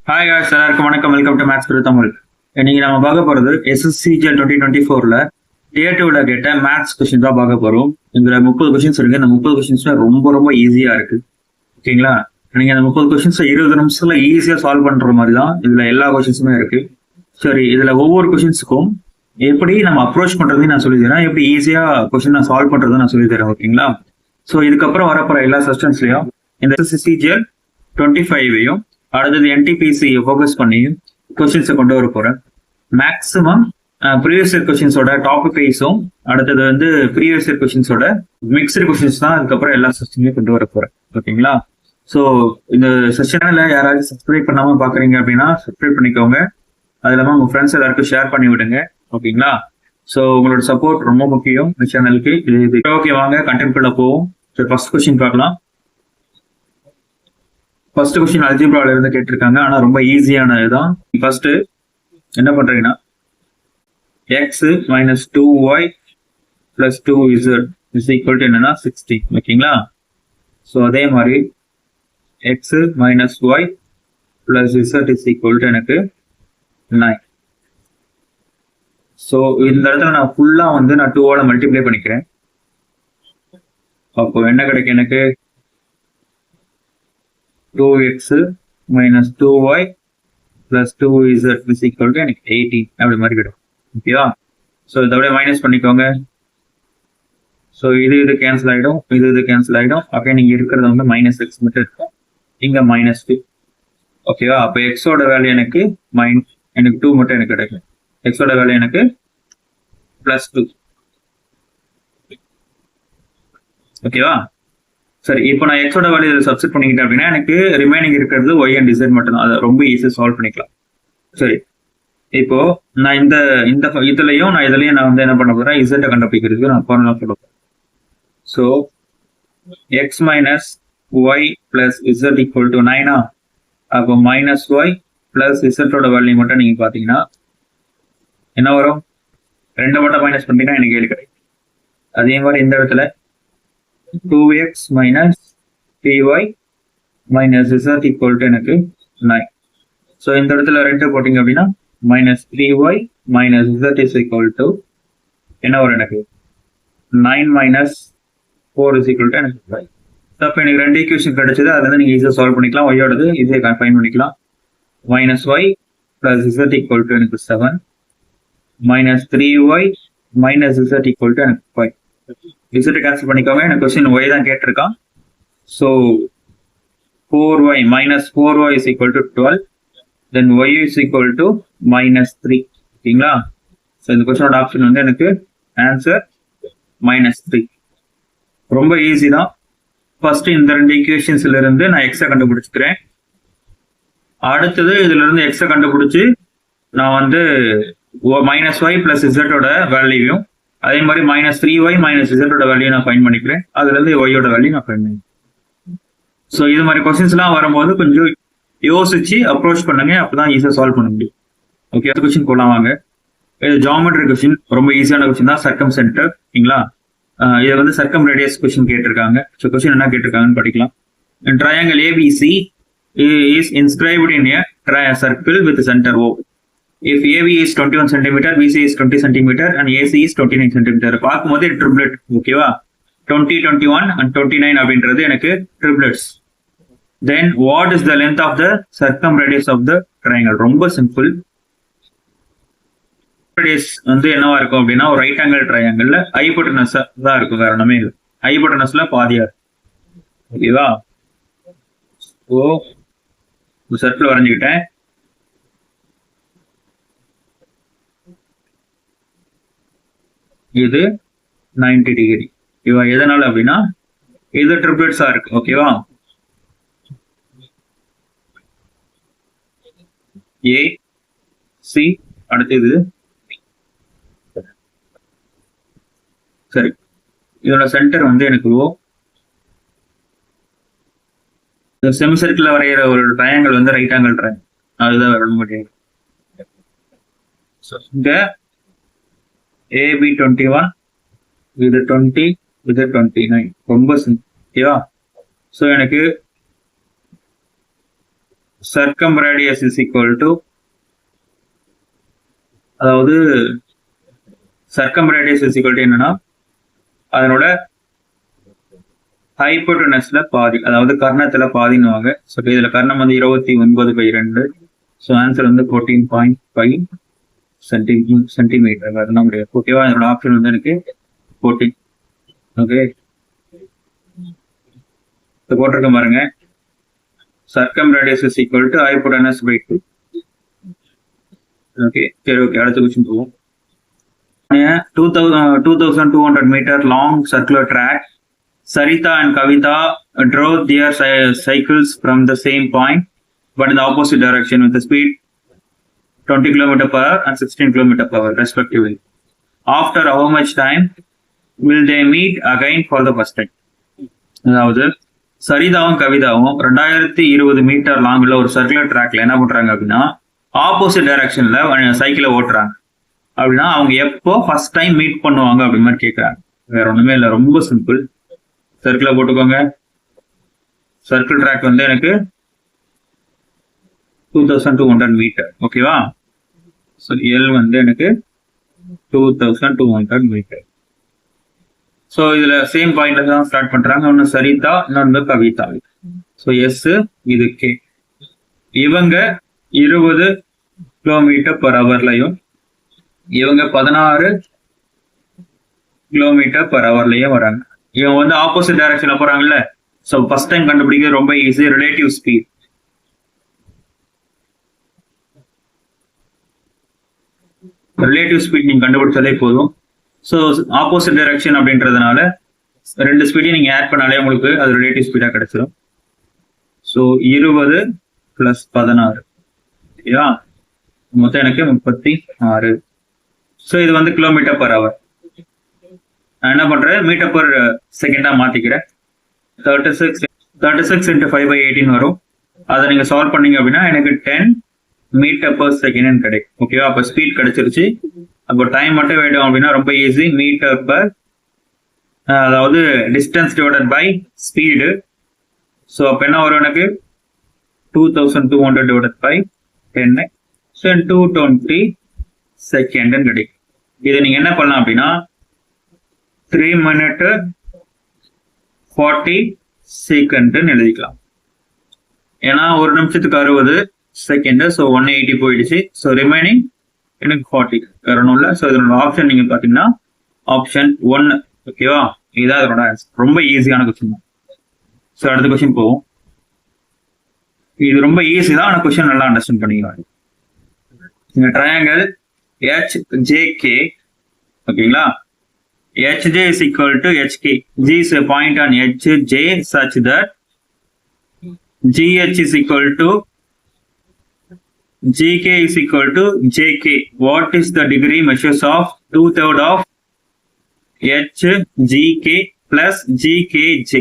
Hi guys, எல்லாருக்கும் வணக்கம். Welcome to maths குரு தமிழ். இன்னைக்கு நம்ம பார்க்க போறது SSCGL 2024ல Tier 2ல கேட்ட மேத்ஸ் கொஸ்டின் தான் பார்க்க போறோம். இதுல 30 கொஸ்டின்ஸ் இருக்கு. இந்த 30 கொஸ்டின்ஸ்ல ரொம்ப ஈஸியா இருக்கு. ஓகேங்களா? நீங்க அந்த 30 கொஸ்டின்ஸ் 20 நிமிஷத்துல ஈஸியா சால்வ் பண்ற மாதிரி தான் இதுல எல்லா கொஸ்டின்ஸுமே இருக்கு. சரி, இதுல ஒவ்வொரு கொஸ்டின்ஸுக்கும் எப்படி நம்ம அப்ரோச் பண்றதையும் நான் சொல்லி தரேன். எப்படி ஈஸியா கொஸ்டின் நான் சால்வ் பண்றதை நான் சொல்லி தரேன். ஓகேங்களா? ஸோ இதுக்கப்புறம் வரப்போற எல்லா செஷன்ஸ்லயும் இந்த SSCGL 25ஐயும் அடுத்தது NTPC ஃபோக்கஸ் பண்ணி கொஸ்டின்ஸை கொண்டு வர போறேன். மேக்ஸிமம் ப்ரீவியஸ் இயர் கொஸ்டின்ஸோட டாபிக் வைஸும் அடுத்தது வந்து ப்ரீவியஸ் இயர் கொஸ்டின்ஸோட மிக்சடு கொஸ்டின்ஸ் தான் அதுக்கப்புறம் எல்லா செஷன்லையும் கொண்டு வர போறேன். ஓகேங்களா? ஸோ இந்த செஷனில் யாராவது சப்ஸ்கிரைப் பண்ணாம பாக்குறீங்க அப்படின்னா சப்ஸ்கிரைப் பண்ணிக்கோங்க. அது இல்லாமல் உங்க ஃப்ரெண்ட்ஸ் எல்லாருக்கும் ஷேர் பண்ணி விடுங்க. ஓகேங்களா? ஸோ உங்களோட சப்போர்ட் ரொம்ப முக்கியம் இந்த சேனலுக்கு. இது ஓகே, வாங்க கண்டென்ட் குள்ள போவோம். சரி, ஃபர்ஸ்ட் கொஸ்டின் பார்க்கலாம். ஃபர்ஸ்ட் கொஸ்டின் அல்ஜிப்ரால இருந்து கேட்டிருக்காங்க. ஆனா ரொம்ப ஈஸியான இதுதான். ஃபர்ஸ்ட் என்ன பண்றீங்கன்னா x minus 2y plus 2z is equal to என்னன்னா 16. ஓகேங்களா? ஸோ அதே மாதிரி x minus y plus z is equal to எனக்கு 9. ஸோ இந்த இடத்துல நான் ஃபுல்லா வந்து நான் 2ஆல மல்டிப்ளை பண்ணிக்கிறேன். அப்போ என்ன கிடைக்கும் எனக்கு 2x minus 2y plus 2z is equal to எனக்கு 18 அப்படி மாதிரி கிடைக்கும். ஓகேவா? ஸோ இதை அப்படியே மைனஸ் பண்ணிக்கோங்க. ஸோ இது கேன்சல் ஆகிடும், இது கேன்சல் ஆகிடும். அப்படியே நீங்கள் இருக்கிறது வந்து மைனஸ் எக்ஸ் மட்டும் இருக்கும், இங்கே -2. ஓகேவா? அப்போ எக்ஸோட வேல்யூ எனக்கு எனக்கு 2 மட்டும் எனக்கு கிடைக்கும். எக்ஸோட வேல்யூ எனக்கு +2. ஓகேவா? சரி, இப்போ நான் எக்ஸோட வேல்யூ சப்ஸ்டிட் பண்ணிக்கிட்டேன் அப்படின்னா எனக்கு ரிமைனிங் இருக்கிறது ஒய் அண்ட் இசட் மட்டும் தான். அதை ரொம்ப ஈஸியாக சால்வ் பண்ணிக்கலாம். சரி, இப்போ நான் இந்த இதுலையும் நான் வந்து என்ன பண்ண போறேன், இசட்டை கண்டுபிடிக்கிறதுக்கு நான் ஃபார்முலா சொல்ல போறேன். So x minus y plus z equal to 9. அப்போ மைனஸ் ஒய் பிளஸ் இசட்டோட வேல்யூ மட்டும் நீங்க பாத்தீங்கன்னா என்ன வரும், 2 மட்டும் மைனஸ் பண்ணிட்டீங்கன்னா எனக்கு 7 கிடைக்கும். அதே மாதிரி இந்த இடத்துல 2x minus 3y minus z equal to எனக்கு 9. ஸோ இந்த இடத்துல 2 போட்டிங்க அப்படின்னா -3y minus z is equal to என்ன வரும் எனக்கு 9 minus 4 is equal to எனக்கு 5. அப்போ எனக்கு 2 ஈக்குவேஷன் கிடைச்சது. அதை வந்து நீங்கள் ஈஸியாக சால்வ் பண்ணிக்கலாம். ஒய்யோடது ஈஸியாக ஃபைன் பண்ணிக்கலாம். -y plus z equal to எனக்கு 7 minus 3y minus z equal to எனக்கு 5. இசட் கேன்சல் பண்ணிக்கோங்க. எனக்கு கொஸ்டின் ஒய் தான் கேட்டிருக்கான். So 4y minus 4y is equal to 12. Then y is equal to -3. ஓகேங்களா? ஸோ இந்த கொஸ்டினோட ஆப்ஷன் வந்து எனக்கு ஆன்சர் -3. ரொம்ப ஈஸி தான். ஃபர்ஸ்ட் இந்த 2 ஈக்குவேஷன்ஸ்ல இருந்து நான் எக்ஸை கண்டுபிடிச்சிக்கிறேன். அடுத்தது இதுல இருந்து எக்ஸை கண்டுபிடிச்சு நான் வந்து -y பிளஸ் இசட்டோட வேல்யூவையும் அதே மாதிரி -3y minus z வேல்யூ நான் ஃபைண்ட் பண்ணிக்கிறேன். அதுல இருந்து ஒய்யோட வேல்யூ நான் ஃபைண்ட் பண்ணிக்கிறேன். ஸோ இது மாதிரி கொஸ்டின்ஸ் எல்லாம் வரும்போது கொஞ்சம் யோசிச்சு அப்ரோச் பண்ணுங்க, அப்பதான் ஈஸியா சால்வ் பண்ண முடியும். ஓகே, கொஸ்டின் போலாம் வாங்க. இது ஜியோமெட்ரி கொஸ்டின், ரொம்ப ஈஸியான கொஸ்டின் தான். சர்க்கம் சென்டர். ஓகேங்களா? இதை வந்து சர்க்கம் ரேடியஸ் கொஸ்டின் கேட்டிருக்காங்க. ஸோ கொஸ்டின் என்ன கேட்டிருக்காங்கன்னு படிக்கலாம். Triangle ABC is inscribed in a circle with center O. If AB is 21 cm, BC is 20 cm and AC is 29 cm. பார்க்கும்போது ட்ரிப்ளெட். ஓகேவா? 20, 21 and 29 அப்படின்றது எனக்கு triplets. Then what is the length of the circumradius of the triangle? ரொம்ப simple. Radius வந்து என்னவா இருக்கும் அப்படின்னா ஒரு ரைட் ஆங்கிள் ட்ரையாங்கிள்ல ஹைபோட்டனஸ் தான் இருக்கும், வேற ஒண்ணுமே இல்லை. ஹைபோட்டனஸ்ல பாதியா இருக்கும். ஓகேவா? ஓ சர்க்கிள் வரைஞ்சுக்கிட்டேன். இது 90 டிகிரி. இவ எதனால அப்படின்னா இது ட்ரிப்ளெட்ஸா இருக்கு. ஓகேவா? ஏ சி அடுத்து இது. சரி, இதோட சென்டர் வந்து எனக்கு ஓ. செமி சர்க்கிள் வரைகிற ஒரு ட்ரையாங்கிள் வந்து ரைட் ஆங்கிள் ட்ரையாங்கிள், அதுதான் வர முடியாது. இங்க AB 21, இது 20, இது 29. ரொம்ப சிம்பிள். ஓகேவா? ஸோ எனக்கு circumradius is equal to, அதாவது circumradius is equal to என்னன்னா அதனோட ஹைப்போட்டனஸ்ல பாதி, அதாவது கர்ணத்துல பாதினுவாங்க. ஸோ இதுல கர்ணம் வந்து 29/2. ஸோ ஆன்சர் வந்து 14.5 சென்டிமீட்டர் கர்ணம் கிடையாது. ஓகேவா, இதனோட ஆப்ஷன் வந்து எனக்கு 14. ஓகே, போட்டிருக்கேன் பாருங்க. circumradius is equal to hypotenuse by 2. Okay சரி, ஓகே அடுத்த கொஸ்டின் போவோம். 2200 meter long circular track, Sarita and Kavita drove their cycles from the same point but in the opposite direction with the speed 20 km/h and 16 km/h respectively. After how much time will they meet again for the first time? அதாவது சரிதாவும் கவிதாவும் 2020 metre லாங்ல ஒரு circular ட்ராக்ல என்ன பண்றாங்க அப்படின்னா opposite டைரக்ஷன்ல சைக்கிளை ஓட்டுறாங்க. அப்படின்னா அவங்க எப்போ ஃபர்ஸ்ட் டைம் மீட் பண்ணுவாங்க அப்படி மாதிரி கேட்கறாங்க. வேற ஒண்ணுமே இல்லை, ரொம்ப சிம்பிள். சர்க்கிளை போட்டுக்கோங்க. சர்க்கிள் ட்ராக் வந்து எனக்கு 2200 மீட்டர். ஓகேவா, ஸோ எல் வந்து எனக்கு 2200 மீட்டர். ஸோ இதுல சேம் பாயிண்ட்ல தான் ஸ்டார்ட் பண்றாங்க. ஒன்னு சரிதா, இன்னொன்று கவிதா. ஸோ எஸ், இது கே. இவங்க 20 km/h இவங்க 16 km/h வராங்க. இவங்க வந்து ஆப்போசிட் டைரக்ஷன்ல போறாங்கல்ல. ஸோ ஃபர்ஸ்ட் டைம் கண்டுபிடிக்கிறது ரொம்ப easy. Relative speed, relative speed நீங்க கண்டுபிடிச்சாலே போதும். ஸோ ஆப்போசிட் டைரக்ஷன் அப்படின்றதுனால 2 ஸ்பீடையும் நீங்க ஆட் பண்ணாலே உங்களுக்கு அது ரிலேட்டிவ் ஸ்பீடா கிடைச்சிடும். ஸோ 20 + 16, ஓகேவா, மொத்தம் எனக்கு 36. ஸோ இது வந்து km/h. நான் என்ன பண்றேன், மீட்டர்/செகண்டா மாத்திக்கிறேன். 36 × 5/18 வரும். அதை நீங்க சால்வ் பண்ணீங்க அப்படின்னா எனக்கு 10 மீட்டர்/செகண்ட் கிடைக்கும். ஓகேவா, அப்ப ஸ்பீட் கிடைச்சிருச்சு. அப்போ டைம் மட்டும் வேணும் அப்படின்னா ரொம்ப ஈஸி. அதாவது distance divided by speed. So அப்போ என்ன வரும், எனக்கு 2200 divided by 10, ஸோ 220 செகண்ட் கிடைக்கும். இதை நீங்க என்ன பண்ணலாம் அப்படின்னா 3 minutes 40 seconds எழுதிக்கலாம். ஏன்னா ஒரு நிமிஷத்துக்கு 60 செகண்ட். ஸோ 180 போயிடுச்சு. ஸோ ரிமைனிங் எனக்கு 40 வரணும் இல்லை. ஸோ இதனோட ஆப்ஷன் நீங்க பாத்தீங்கன்னா ஆப்ஷன் 1. ஓகேவா, இதுதான் இதனோட ஆன்சர். ரொம்ப ஈஸியான கொஸ்டின். ஸோ அடுத்த கொஸ்டின் போவோம். இது ரொம்ப ஈஸி தான், ஆனால் கொஸ்டின் நல்லா அண்டர்ஸ்டாண்ட் பண்ணிக்கலாம். இந்த ட்ரையாங்கிள் HJK, ஓகேங்களா, HJ is equal to HK. G is a point on HJ such that GH is equal to GK is equal to JK. What is the degree measures of 2/3 of HGK plus GKJ?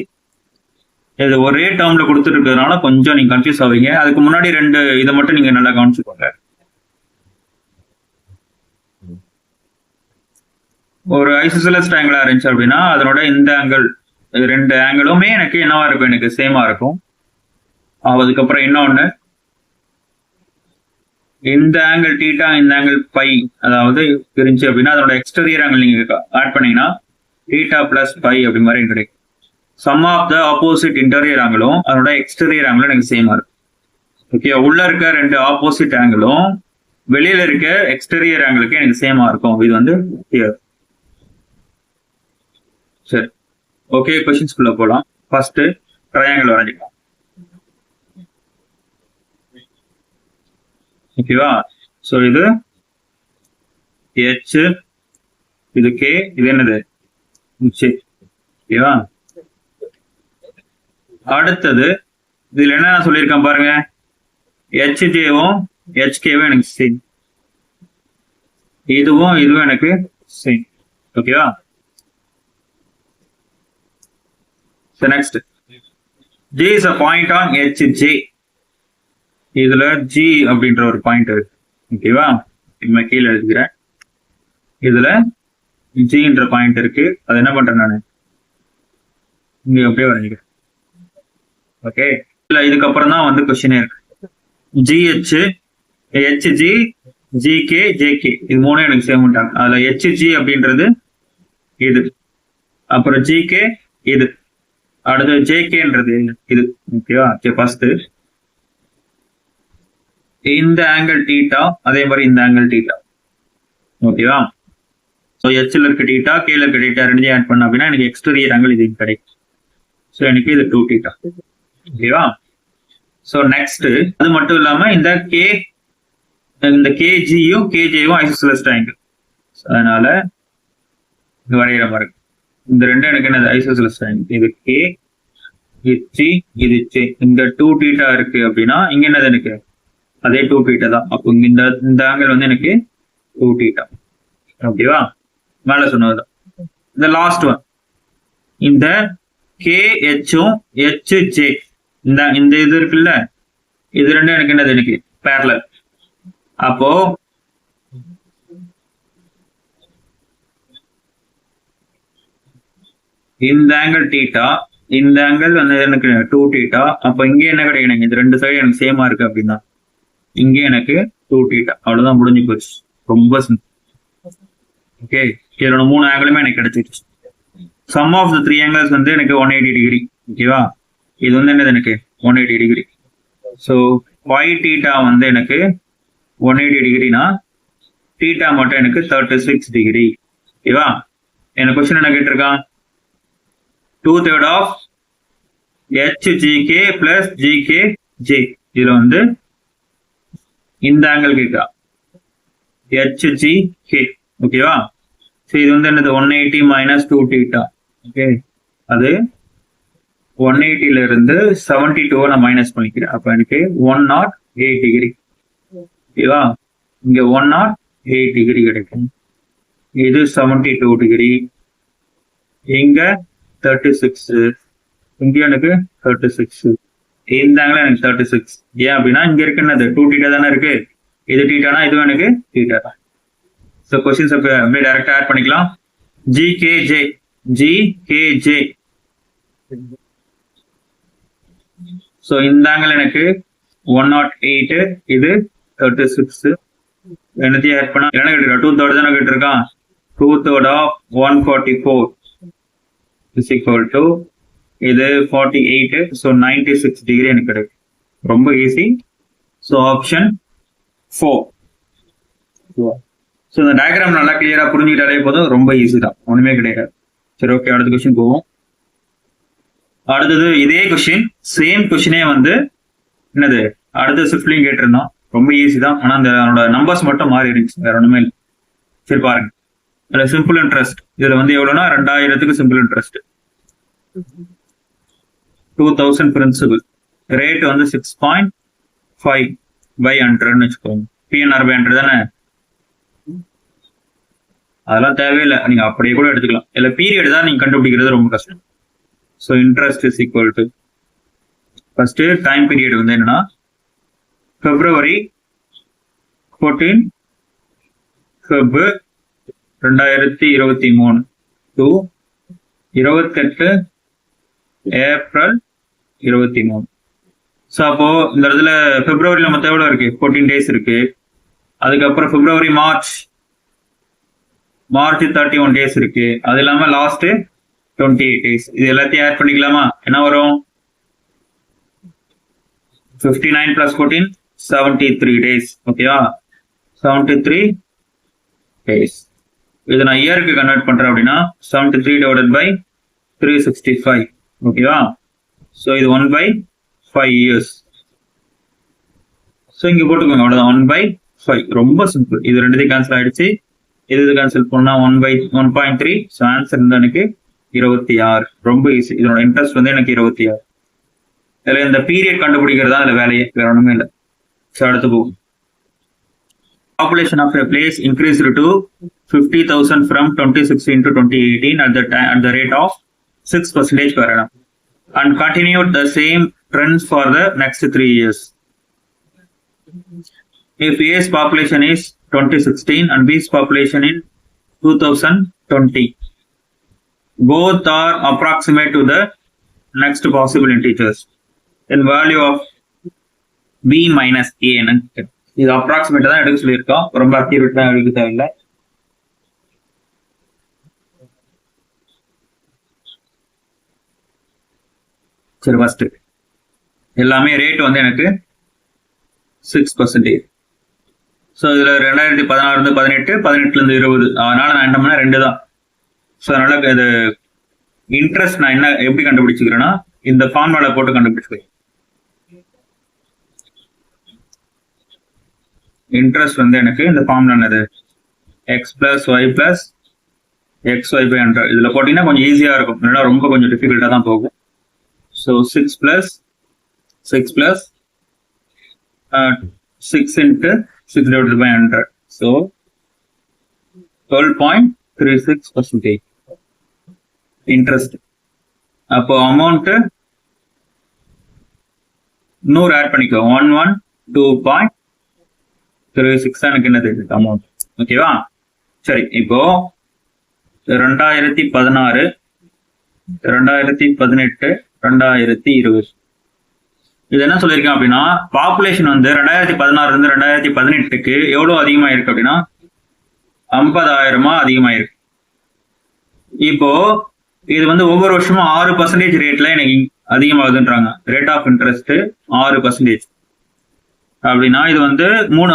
இது ஒரே டேர்ம்ல கொடுத்துட்டு இருக்கிறதுனால கொஞ்சம் நீங்க confuse ஆவீங்க. அதுக்கு முன்னாடி 2 இதை மட்டும் நீங்க நல்லா கவனிச்சுக்கோங்க. ஒரு ஐசோசெலஸ் ட்ரையாங்கிளா இருந்துச்சு அப்படின்னா அதனோட இந்த ஆங்கிள், 2 ஆங்கிளுமே எனக்கு என்னவா இருக்கும், எனக்கு சேமா இருக்கும். அதுக்கப்புறம் இன்னொன்னு, இந்த ஆங்கிள் தீட்டா, இந்த ஆங்கிள் பை, அதாவது இருந்துச்சு அப்படின்னா அதனோட எக்ஸ்டீரியர் ஆங்கிள் நீங்க ஆட் பண்ணீங்கன்னா தீட்டா பிளஸ் பை அப்படி மாதிரி கிடைக்கும். Sum of the opposite interior ஆங்கிளும் அதனோட எக்ஸ்டீரியர் ஆங்கிளும் எனக்கு சேமா இருக்கும். ஓகே, உள்ள இருக்க 2 ஆப்போசிட் ஆங்கிளும் வெளியில இருக்க எக்ஸ்டீரியர் ஆங்கிளுக்கு எனக்கு சேமா இருக்கும். இது வந்து கிளியர். சரி, ஓகே, கொஸ்டின்ஸ்குள்ள போலாம். ஃபர்ஸ்ட் ட்ரையாங்கிள் வரைஞ்சிக்கலாம். ஓகேவா, ஸோ இது H, இது K, இது என்னது J. ஓகேவா, அடுத்தது இதுல என்ன சொல்லியிருக்கேன் பாருங்க, HJவும் HKவும் எனக்கு சேம், இதுவும் எனக்கு சேம். ஓகேவா, so next J is a point on HJ. இதுல G அப்படின்ற ஒரு பாயிண்ட் இருக்கு. ஓகேவா, இனிமே கீழே எழுதுகிறேன். இதுல Gன்ற பாயிண்ட் இருக்கு. அது என்ன பண்றேன் நான் இங்க அப்படியே வரைஞ்சிக்கிறேன். ஓகே, இதுக்கப்புறம் தான் வந்து கொஸ்டினே இருக்கு. ஜிஹெச், ஹெச்ஜி, ஜிகே, ஜேகே இது மூணும் எனக்கு சேம் பண்ணிட்டாங்க. அதுல ஹெச்ஜி அப்படின்றது இது, அப்புறம் ஜிகே இது, அடுத்து ஜேகேன்றது இது. ஓகேவா? ஃபர்ஸ்ட் இந்த ஆங்கிள் டீட்டா, அதே மாதிரி இந்த ஆங்கிள் டீட்டா. ஓகேவா? ஸோ ஹெச்ல இருக்க டீட்டா, கேல இருக்க டீட்டா ரெண்டையும் ஆட் பண்ண அப்படின்னா எனக்கு எக்ஸ்டீரியர் ஆங்கிள் இது கிடைக்கும். ஸோ எனக்கு இது 2 டீட்டா. ஓகேவா? ஸோ நெக்ஸ்ட் அது மட்டும் இல்லாம இந்த கேஜியும் கேஜேவும் ஐசோசெலஸ் ட்ரையாங்கிள். அதனால இது வரைகிற மாதிரி இந்த ரெண்டும் எனக்கு என்னது ஐசோசெலஸ் ட்ரையாங்கிள். இது கே, ஹெச்ஜி, இது ஜே. இந்த 2 டீட்டா இருக்கு அப்படின்னா இங்க என்னது எனக்கு அதே 2 டீட்டா தான். அப்போ இந்த ஆங்கிள் வந்து எனக்கு 2 டீட்டா. ஓகேவா? மேல சொன்னதுதான். இந்த லாஸ்ட் ஒன் இந்த கேஹெச்சும் ஹெச்ஜே, இந்த இது இருக்குல்ல, இது ரெண்டும் எனக்கு என்னது எனக்கு பேரலல். அப்போ இந்த ஆங்கிள் டீட்டா, இந்த ஆங்கிள் வந்து எனக்கு 2 டீட்டா. அப்ப இங்கே என்ன கிடைக்கும்? இந்த 2 சைடு எனக்கு சேமா இருக்கு அப்படின்னா இங்கே எனக்கு 2 டீட்டா. அவ்வளவுதான், முடிஞ்சு போச்சு. ரொம்ப சிம்பிள். ஓகே, இதோட 3 ஆங்கிளுமே எனக்கு கிடைச்சிருச்சு. சம் ஆஃப் த 3 ஆங்கிள்ஸ் வந்து எனக்கு 180 டிகிரி. ஓகேவா? இது வந்து என்னது எனக்கு 180 டிகிரி. ஸோ பை டீட்டா வந்து எனக்கு 180 டிகிரினா டீட்டா மட்டும் எனக்கு 36 டிகிரி. ஓகேவா? எனக்கு கொஸ்டின் என்ன கேட்டிருக்கான்? 2/3 ஆஃப் HGK பிளஸ் GKJ. இதுல வந்து இந்த ஆங்கிள் கேட்கா HGK. ஓகேவா? ஸோ இது வந்து என்னது 180 மைனஸ் 2 டீட்டா. ஓகே, அது 180ல இருந்து 72 நான் மைனஸ் பண்ணிக்கிறேன். அப்ப எனக்கு 108 டிகிரி. ஓகேவா? இங்க 108 டிகிரி கிடைக்கும். இது 72 டிகிரி. இங்க 36, இங்க எனக்கு 36. இந்த ஆங்கிள் எனக்கு 36. ஏன் அப்படின்னா இங்க இருக்கு என்னது 2 டீட்டா தானே இருக்கு. இது டீட்டானா இதுவும் எனக்கு டீட்டா தான். ஸோ கொஸ்டின்ஸ் அப்படியே டைரக்டா ஆட் பண்ணிக்கலாம். ஜிகேஜே, ஜிகேஜே. ஸோ இந்த ஆங்கிள் எனக்கு 108, இது 36. என்னத்தையும் ஆட் பண்ணா என்ன கேட்டிருக்கா? 2/3 தானே கேட்டிருக்கான். 2/3 ஆஃப் 144 is equal to இது 48. ஸோ 96 டிகிரி எனக்கு கிடைக்கும். ரொம்ப ஈஸி. So option 4. ஸோ இந்த டயக்ராம் நல்லா கிளியரா புரிஞ்சுக்கிட்டாலே போதும், ரொம்ப ஈஸி தான், ஒண்ணுமே கிடையாது. சரி, ஓகே, அடுத்த கொஸ்டின் போவோம். அடுத்தது இதே கொஸ்டின், சேம் கொஸ்டினே வந்து என்னது அடுத்த ஷிஃப்ட்லையும் கேட்டிருந்தோம். ரொம்ப ஈஸி தான், ஆனா அந்த நம்பர்ஸ் மட்டும் மாறி இருந்துச்சு, வேற ஒண்ணுமே இல்லை. சரி பாருங்க, இதுல சிம்பிள் இன்ட்ரெஸ்ட் இதுல வந்து எவ்வளவுனா 2000க்கு சிம்பிள் இன்ட்ரெஸ்ட், 2000 பிரின்சிபல், ரேட் வந்து 6.5 by 100ன்னு வச்சுக்கோங்க. PNR by 100 தானே, அதெல்லாம் தேவையில்லை, நீங்க அப்படியே கூட எடுத்துக்கலாம். இல்ல பீரியட் தான் நீங்க கண்டுபிடிக்கிறது ரொம்ப கஷ்டம். So interest is equal to first time period வந்து என்னன்னா February 14 Feb 2023 to 28 April 23. So அப்போ இந்த இடத்துல பிப்ரவரியில மொத்தம் எவ்வளவு இருக்கு? 14 days இருக்கு. அதுக்கப்புறம் பிப்ரவரி மார்ச் 31 days இருக்கு. அது இல்லாம லாஸ்ட் 28 days. இது எல்லாத்தையும் ஆட் பண்ணிக்கலாமா? என்ன வரும்? 59 plus 14 73 days. ஓகேவா? 73 days. இது நான் இயருக்கு கன்வெர்ட் பண்றேன் அப்படின்னா 73 divided by 365. ஓகேவா? ஸோ இது 1/5 years. ஸோ இங்க போட்டுக்கோங்க, அவ்வளவுதான், 1/5. ரொம்ப சிம்பிள். இது ரெண்டுத்தையும் கேன்சல் ஆயிடுச்சு. இது கேன்சல் பண்ணா 1/1.3. ஸோ ஆன்சர் வந்து எனக்கு 26. ரொம்ப ஈஸி. இதனோட இன்ட்ரெஸ்ட் வந்து எனக்கு 26. இதுல இந்த பீரியட் கண்டுபிடிக்கிறதா அதுல வேலையே, வேற ஒண்ணுமே இல்லை. ஸோ அடுத்து போகும். Population of a place increased to 50,000 from 2016 to 2018 at the rate of 6% per annum and continued the same trends for the next 3 years. If A's population is 2016 and B's population in 2020, both are approximate to the next possible integers, then value of p minus ஏன்னு. இது அப்ராக்சிமேட்டா தான் எடுக்க சொல்லியிருக்கோம், ரொம்ப accurate தான் எடுக்க தேவையில்லை. சரி, ஃபர்ஸ்ட் எல்லாமே ரேட் வந்து எனக்கு 6%. ஸோ இதுல 2016 18, 18 20, அதனால நான் என்ன பண்ண 2 தான். ஸோ அதனால இது இன்ட்ரெஸ்ட் நான் என்ன எப்படி கண்டுபிடிச்சிக்கிறேன்னா இந்த ஃபார்முலா போட்டு கண்டுபிடிச்சிக்கிறேன். இன்ட்ரெஸ்ட் வந்து எனக்கு இந்த ஃபார்முலா என்னது, x plus y plus x y by 100. இதுல போட்டீங்கன்னா கொஞ்சம் ஈஸியா இருக்கும், இல்லைன்னா ரொம்ப கொஞ்சம் டிஃபிகல்ட்டா தான் போகும். So 6 plus 6 into 6 divided by 100. So 12.36% interest. அப்போ அமௌண்ட் 100 ஆட் பண்ணிக்கோ, 112.36 எனக்கு என்னது அமௌண்ட். ஓகேவா? சரி, இப்போ 2016, 2018, 2020 இது என்ன சொல்லியிருக்கேன் அப்படின்னா, பாப்புலேஷன் வந்து 2016 இருந்து 2018க்கு எவ்வளவு அதிகமாயிருக்கு அப்படின்னா 50,000 அதிகமாயிருக்கு. இப்போ இது வந்து ஒவ்வொரு வருஷமும் 6% ரேட்ல எனக்கு அதிகமாகுதுன்றாங்க. Rate of interest 6%. அப்படின்னா இது வந்து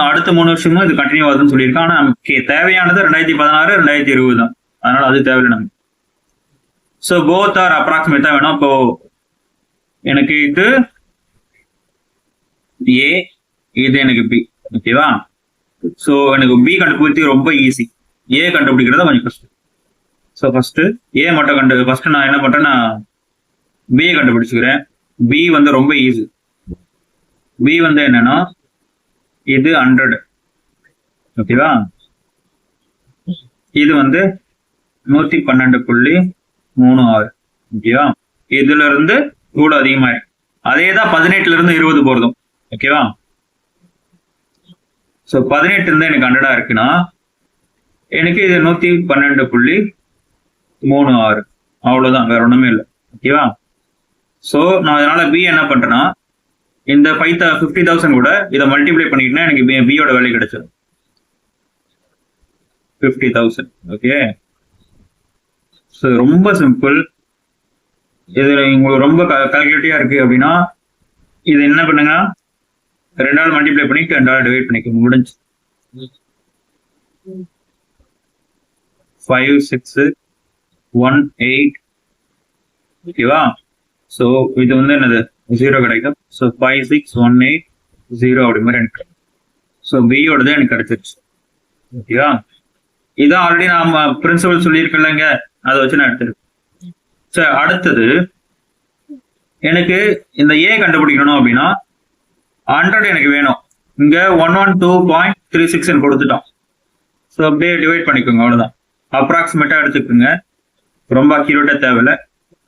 அடுத்த 3 வருஷமும் இது கண்டினியூ ஆகுதுன்னு சொல்லியிருக்கேன். ஆனா நமக்கு தேவையானது 2016, 2020 தான். அதனால அது தேவையில்லை நமக்கு. ஸோ போத் ஆர் அப்ராக்சிமேட் தான் வேணும். இப்போ எனக்கு இது ஏ, இது எனக்கு பி. ஓகேவா? ஸோ எனக்கு பி கண்டுபிடிச்சி ரொம்ப ஈஸி, ஏ கண்டுபிடிக்கிறத கொஞ்சம் கஷ்டம். ஸோ ஃபர்ஸ்ட் ஏ மட்டும் ஃபர்ஸ்ட் நான் என்ன பண்றேன்னா பி கண்டுபிடிச்சுக்கிறேன். பி வந்து ரொம்ப ஈஸி. பி வந்து என்னன்னா இது 100. ஓகேவா? இது வந்து 112.36. ஓகேவா? இதுல இருந்து இவ்வளவு அதிகமாயிருக்கு. அதே தான் 18ல இருந்து 20 போறதும். ஓகேவா? சோ 18 இருந்து எனக்கு 100 இருக்குன்னா எனக்கு இது 112.36. அவ்வளவுதான், வேற ஒண்ணுமே இல்லை. ஓகேவா? சோ நான் அதனால பி என்ன பண்றேன்னா இந்த 50,000 கூட இதை மல்டிப்ளை பண்ணிட்டேன்னா எனக்கு பியோட வேல்யூ கிடைச்சிடும் 50,000. ஓகே, ஸோ ரொம்ப சிம்பிள். இது உங்களுக்கு ரொம்ப கால்குலேட்டிவா இருக்கு அப்படின்னா இது என்ன பண்ணுங்க, 2ஆல் மல்டிப்ளை பண்ணி 2ஆல் டிவைட் பண்ணிக்க, முடிஞ்சு. 5, 6, 1, 8. ஓகேவா? ஸோ இது வந்து என்னது 0 கிடைக்கும். ஸோ 5, 6, 1, 8, 0 அப்படி மாதிரி எனக்கு. ஸோ பியோடது எனக்கு கிடைச்சிருச்சு. ஓகேவா? இதான் ஆல்ரெடி நாம பிரின்சிபல் சொல்லியிருக்கலங்க, அதை வச்சு நான் எடுத்துருக்கேன். சரி, அடுத்தது எனக்கு இந்த ஏ கண்டுபிடிக்கணும் அப்படின்னா 100 எனக்கு வேணும். இங்க 112.36 கொடுத்துட்டோம். ஸோ அப்படியே டிவைட் பண்ணிக்கோங்க, அவ்வளவுதான். அப்ராக்சிமேட்டா எடுத்துக்கோங்க, ரொம்ப அக்யூரேட்டா தேவையில்லை.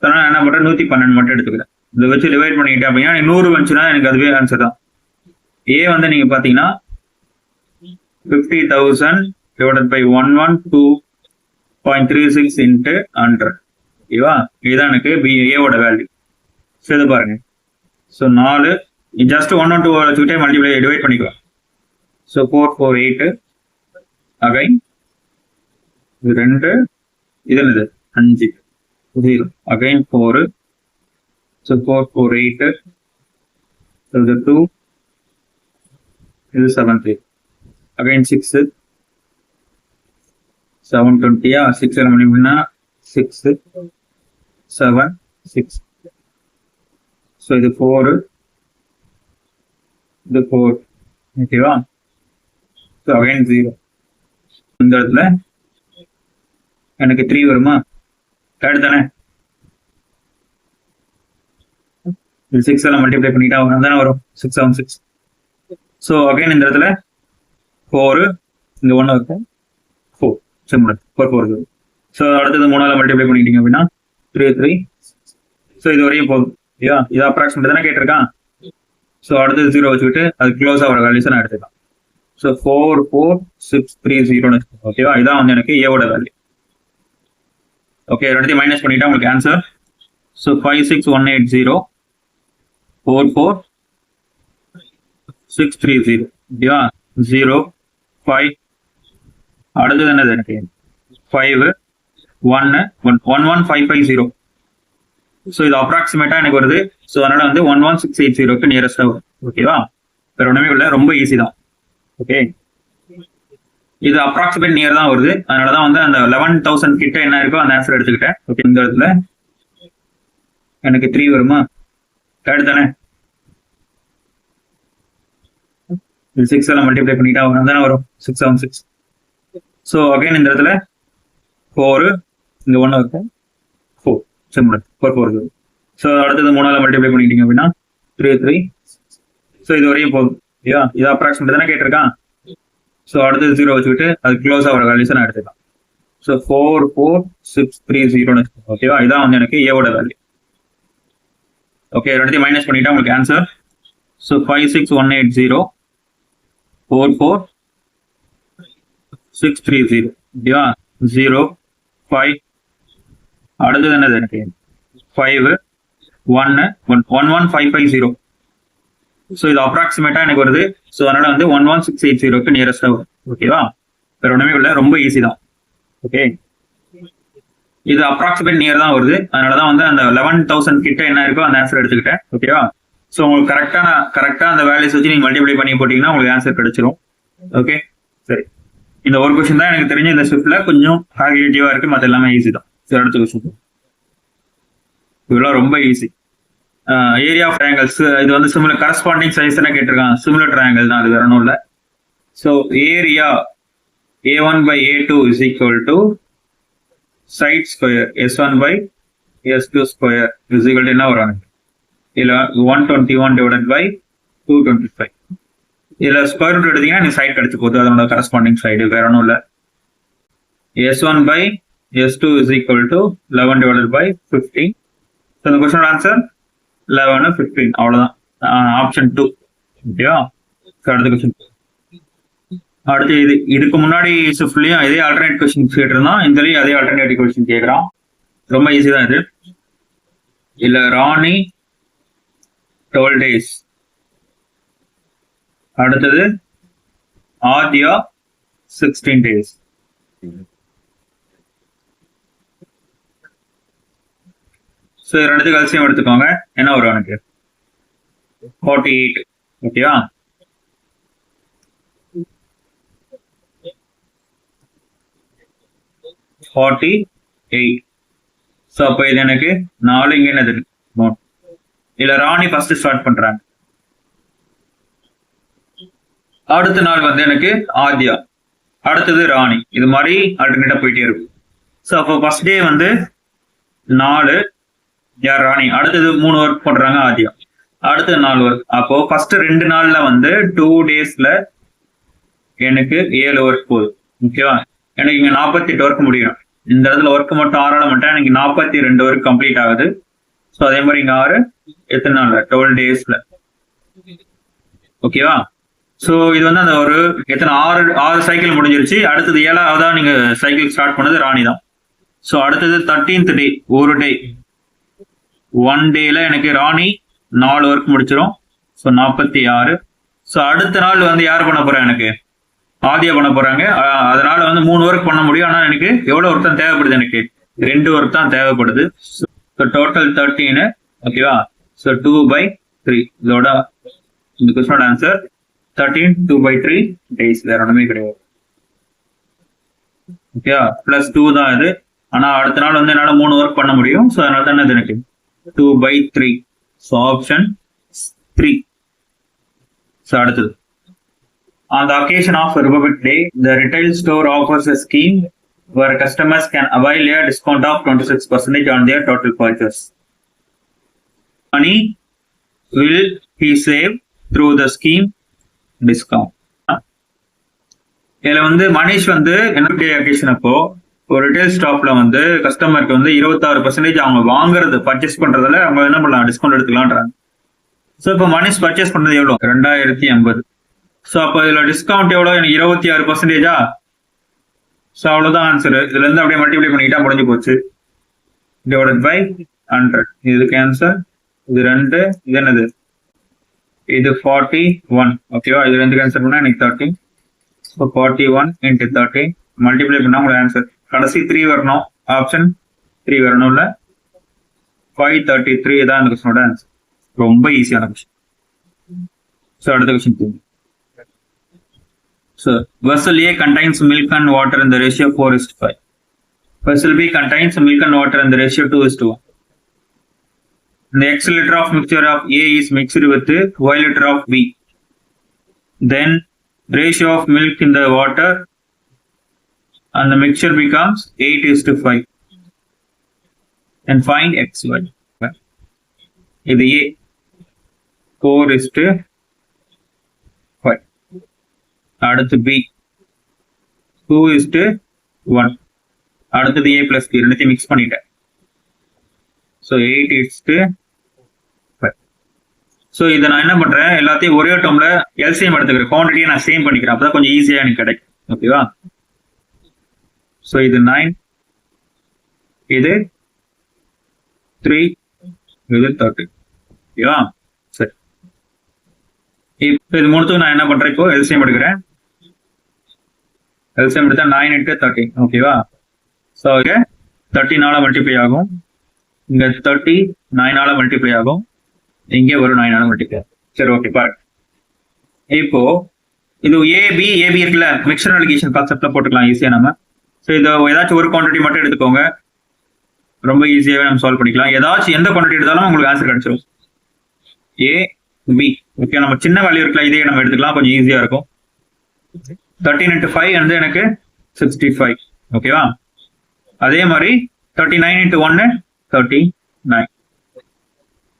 அதனால என்ன பண்றேன், 112 மட்டும் எடுத்துக்கிறேன். இதை வச்சு டிவைட் பண்ணிக்கிட்டேன் அப்படின்னா 100 வந்துச்சுன்னா எனக்கு அதுவே ஆன்சர் தான். ஏ வந்து நீங்க பாத்தீங்கன்னா 50,000 divided by 112.36 into 100. ஓகேவா? இதுதான் எனக்கு ஏவோட வேல்யூ. ஸோ இது பாருங்க. ஸோ 4 ஜஸ்ட் 1 2 வச்சுக்கிட்டே மல்டிப்ளை டிவைட் பண்ணிக்கலாம். ஸோ 4 4 8 அகைன் இது 2, இது என்னது 5 0 அகைன் 4. ஸோ 4 4 8 இது 2, இது 7 3 அகைன் 6 720. 6 மணினா 6 7 6. ஸோ இது 4, இது 4. ஓகேவா? So again 0. இந்த இடத்துல எனக்கு 3 வருமா, தேர்ட் தானே. இது 6 எல்லாம் மல்டிப்ளை பண்ணிட்டா தானே வரும், 6 7 6. ஸோ அகைன் இந்த இடத்துல 4, இங்க 1 இருக்கும் 4. சரி, 4 4 இருக்கு. ஸோ அடுத்தது 3ஆல் மல்டிப்ளை பண்ணிட்டீங்க அப்படின்னா 3 3. ஸோ இது வரையும் போதும். ஐயா, இது அப்ராக்சிமேட் தானே கேட்டிருக்கான். ஸோ அடுத்தது 0 வச்சுக்கிட்டு அது க்ளோஸ் ஆகிற வேல்யூஸ் நான் எடுத்துக்கலாம். ஸோ 4 4 6 3 0. ஓகேவா? இதான் வந்து எனக்கு ஏவோட வேல்யூ. ஓகே, ரெண்டுத்தையும் மைனஸ் பண்ணிட்டா உங்களுக்கு ஆன்சர். ஸோ 5 6 1 8 0 4 4 630 ஓகேவா 0 5 அடுத்தது என்னது எனக்கு 5 1 11550 ஸோ இது அப்ராக்சிமேட்டா எனக்கு வருது ஸோ அதனால வந்து 11680க்கு நியரஸ்டா வரும் ஓகேவா வேற ஒண்ணுமே இல்லை ரொம்ப ஈஸி தான் ஓகே இது அப்ராக்சிமேட் நியர் தான் வருது அதனாலதான் வந்து அந்த 11,000 கிட்ட என்ன இருக்கோ அந்த ஆன்சர் எடுத்துக்கிட்டேன் ஓகே இந்த இடத்துல எனக்கு 3 வருமா கரெக்ட் தானே இது 6 எல்லாம் மல்டிப்ளை பண்ணிட்டா வரும் தானே வரும் 676 ஸோ அகைன் இந்த இடத்துல 4 இங்க 1 இருக்கும் 4 சிம்பிள் 4 ஸோ அடுத்தது 3 மல்டிப்ளை பண்ணிட்டீங்க அப்படின்னா 3 ஸோ இது வரையும் போதும் இல்லையா இது அப்ராக்சிமேட் தானே கேட்டிருக்கான் ஸோ அடுத்தது 0 வச்சுக்கிட்டு அது க்ளோஸ் ஆகிற வேல்யூஸ் நான் எடுத்துக்கலாம் ஸோ 44630 ஓகேவா இதான் வந்து எனக்கு ஏவோட வேல்யூ ஓகே ரெண்டுத்தையும் மைனஸ் பண்ணிட்டா உங்களுக்கு ஆன்சர் ஸோ 56180 44630 ஓகேவா 0 5 அடுத்தது என்னது எனக்கு 5 1 11550 ஸோ இது அப்ராக்சிமேட்டா எனக்கு வருது ஸோ அதனால வந்து 11680க்கு நியரஸ்டா வரும் ஓகேவா வேற ஒண்ணுமே இல்லை ரொம்ப ஈஸி தான் ஓகே இது அப்ராக்சிமேட் நியர் தான் வருது அதனாலதான் வந்து அந்த 11,000 கிட்ட என்ன இருக்கோ அந்த ஆன்சர் எடுத்துக்கிட்டேன் ஓகேவா ஸோ உங்களுக்கு கரெக்டா அந்த வேல்யூஸ் வச்சு நீங்க மல்டிப்ளை பண்ணி போட்டீங்கன்னா உங்களுக்கு ஆன்சர் கிடைச்சிரும் ஓகே சரி இந்த ஒரு கொஸ்டின் தான் எனக்கு தெரிஞ்ச இந்த ஷிஃப்ட்ல கொஞ்சம் கால்குலேட்டிவா இருக்கு மற்ற எல்லாமே ஈஸி தான் சரி அடுத்த கொஸ்டின் இதெல்லாம் ரொம்ப ஈஸி ஏரியா ஆஃப் ட்ரையாங்கிள்ஸ் இது வந்து சிமிலர் கரஸ்பாண்டிங் சைஸ் என்ன கேட்டிருக்காங்க சிமிலர் ட்ரையாங்கிள் தான் அது வேற ஒன்றும் இல்லை so area A1 by A2 is equal to side square S1 by S2 square is equal to என்ன வரும் இல்ல 121 divided by 225 இதுல ஸ்கொயர் ரூட் எடுத்தீங்கன்னா நீ சைடு கிடைச்சு போகுது அதனோட கரஸ்பாண்டிங் சைடு வேற ஒன்றும் இல்லை S1 by S2 is equal to 11 divided by 15 so the question answer 11 15 அவ்வளவுதான் ஆப்ஷன் 2 ஓகேவா அடுத்த கொஸ்டின் அடுத்து இதுக்கு முன்னாடி ஷிஃப்ட்லயும் இதே ஆல்டர்னேட் கொஸ்டின் கேட்டிருந்தான் இதுலயும் அதே ஆல்டர்னேட்டிவ் கொஸ்டின் கேட்கறான் ரொம்ப ஈஸி தான் இது இல்ல ராணி 12 days அடுத்தது ஆத்யா 16 days ஸோ ரெண்டுத்துக்கு கல்சியம் எடுத்துக்கோங்க என்ன வரும் எனக்கு 48 ஓகேவா ஸோ அப்போ இது எனக்கு 4 இங்க என்னது 3 இல்ல ராணி ஃபர்ஸ்ட் ஸ்டார்ட் பண்றாங்க அடுத்த நாள் வந்து எனக்கு ஆத்யா அடுத்தது ராணி இது மாதிரி ஆல்டர்னேட்டா போயிட்டே இருக்கும் ஸோ அப்போ ஃபர்ஸ்ட் டே வந்து 4 யார் ராணி அடுத்தது 3 ஒர்க் பண்றாங்க ஆத்யா அடுத்தது 4 ஒர்க் அப்போ ஃபர்ஸ்ட் 2 நாள்ல வந்து 2 daysல எனக்கு 7 ஒர்க் போகுது ஓகேவா எனக்கு இங்க 48 ஒர்க் முடியும் இந்த இடத்துல ஒர்க் மட்டும் 6 மட்டும் எனக்கு 42 ஒர்க் கம்ப்ளீட் ஆகுது ஸோ அதே மாதிரி இங்க 6 எத்தனை நாள்ல 12 daysல ஓகேவா ஸோ இது வந்து அந்த ஒரு எத்தனை 6 சைக்கிள் முடிஞ்சிருச்சு அடுத்தது 7ஆவதா நீங்க சைக்கிள் ஸ்டார்ட் பண்ணது ராணி தான் ஸோ அடுத்தது 13th டே ஒரு டே 1 டேல எனக்கு ராணி 4 ஒர்க் முடிச்சிடும் ஸோ 46 ஸோ அடுத்த நாள் வந்து யார் பண்ண போறா எனக்கு ஆதியா பண்ண போறாங்க அதனால வந்து 3 ஒர்க் பண்ண முடியும் ஆனா எனக்கு எவ்வளவு ஒர்க் தான் தேவைப்படுது எனக்கு 2 ஒர்க் தான் தேவைப்படுது ஸோ டோட்டல் 13 ஓகேவா ஸோ 2/3 இதோட இந்த கொஸ்டினோட ஆன்சர் 13 2/3 டேஸ் வேற ஒண்ணுமே கிடையாது ஓகேவா பிளஸ் 2 தான் இது ஆனா அடுத்த நாள் வந்து என்னால 3 ஒர்க் பண்ண முடியும் ஸோ அதனால தான் இது எனக்கு 2/3 ஸோ ஆப்ஷன் 3 ஸோ அடுத்தது On the occasion of Republic Day, the retail store offers a scheme where customers can avail a discount of 26% on their total purchase. Money will be saved through the scheme discount. இதுல வந்து மனிஷ் வந்து என்ன occasion அப்போ ஒரு retail ஸ்டாப்ல வந்து கஸ்டமருக்கு வந்து 26% அவங்க வாங்குறது பர்ச்சேஸ் பண்றதுல அவங்க என்ன பண்ணலாம் டிஸ்கவுண்ட் எடுத்துக்கலான்றாங்க ஸோ இப்போ மனிஷ் பர்ச்சேஸ் பண்றது எவ்வளோ 2080 ஸோ அப்போ இதுல டிஸ்கவுண்ட் எவ்வளோ எனக்கு 26%. ஸோ அவ்வளோதான் ஆன்சர் இதுல இருந்து அப்படியே மல்டிப்ளை பண்ணிக்கிட்டா முடிஞ்சு போச்சு டிவைடட் பை 100 இது கேன்சர் இது 2 இது என்னது இது 41. ஓகேவா? இது ரெண்டு கேன்சல் பண்ணா எனக்கு 30. ஸோ 41 into 30 மல்டிப்ளை பண்ணா உங்களோட ஆன்சர் கடைசி 3 வரணும். ஆப்ஷன் 3 வரணும்ல. 533 தான் இந்த கொஸ்டினோட ஆன்சர். ரொம்ப ஈஸியான கொஸ்டின். ஸோ அடுத்த கொஸ்டின் போகும். So vessel A contains milk and water in the ratio 4:5. Vessel B contains milk and water in the ratio 2:1. The x liter of mixture of A is mixed with y liter of B. Then ratio of milk in the water and the mixture becomes 8:5. And find xy. இது A 4:5. அடுத்து B 2:1. அடுத்தது A plus B ரெண்டுத்தையும் mix பண்ணிட்டேன். So 8:5. So இதை நான் என்ன பண்றேன், எல்லாத்தையும் ஒரே டேர்ம்ல எல்சிஎம் எடுத்துக்கிறேன். குவான்டிட்டியை நான் சேம் பண்ணிக்கிறேன். அப்பதான் கொஞ்சம் ஈஸியா எனக்கு கிடைக்கும். ஓகேவா? ஸோ இது 9, இது 3, இது 30. ஓகேவா? சரி, இப்போ இது மூணுத்துக்கும் நான் என்ன பண்றேன், இப்போ எல்சிஎம் எடுக்கிறேன். எல்சிஎம் எடுத்தா 9 into 30. ஓகேவா? ஸோ இங்க 30 மல்டிப்ளை ஆகும். இங்க 30 9 மல்டிப்ளை ஆகும். இங்கே ஒரு 9 மல்டிப்ளை. சரி, ஓகே பாருங்க. இப்போ இது ஏபி இருக்குல்ல, மிக்சர் அலிகேஷன் கான்செப்ட்ல போட்டுக்கலாம் ஈஸியா நம்ம. ஸோ இது ஏதாச்சும் ஒரு குவான்டிட்டி மட்டும் எடுத்துக்கோங்க. ரொம்ப ஈஸியாவே நம்ம சால்வ் பண்ணிக்கலாம். ஏதாச்சும் எந்த குவான்டிட்டி எடுத்தாலும் உங்களுக்கு ஆன்சர் கிடைச்சிடும். ஏ பி. ஓகே, நம்ம சின்ன வேல்யூ இருக்குல்ல, இதே நம்ம எடுத்துக்கலாம், கொஞ்சம் ஈஸியா இருக்கும். 13 into 5 வந்து எனக்கு 65. ஓகேவா? அதே மாதிரி 39 into 1 39.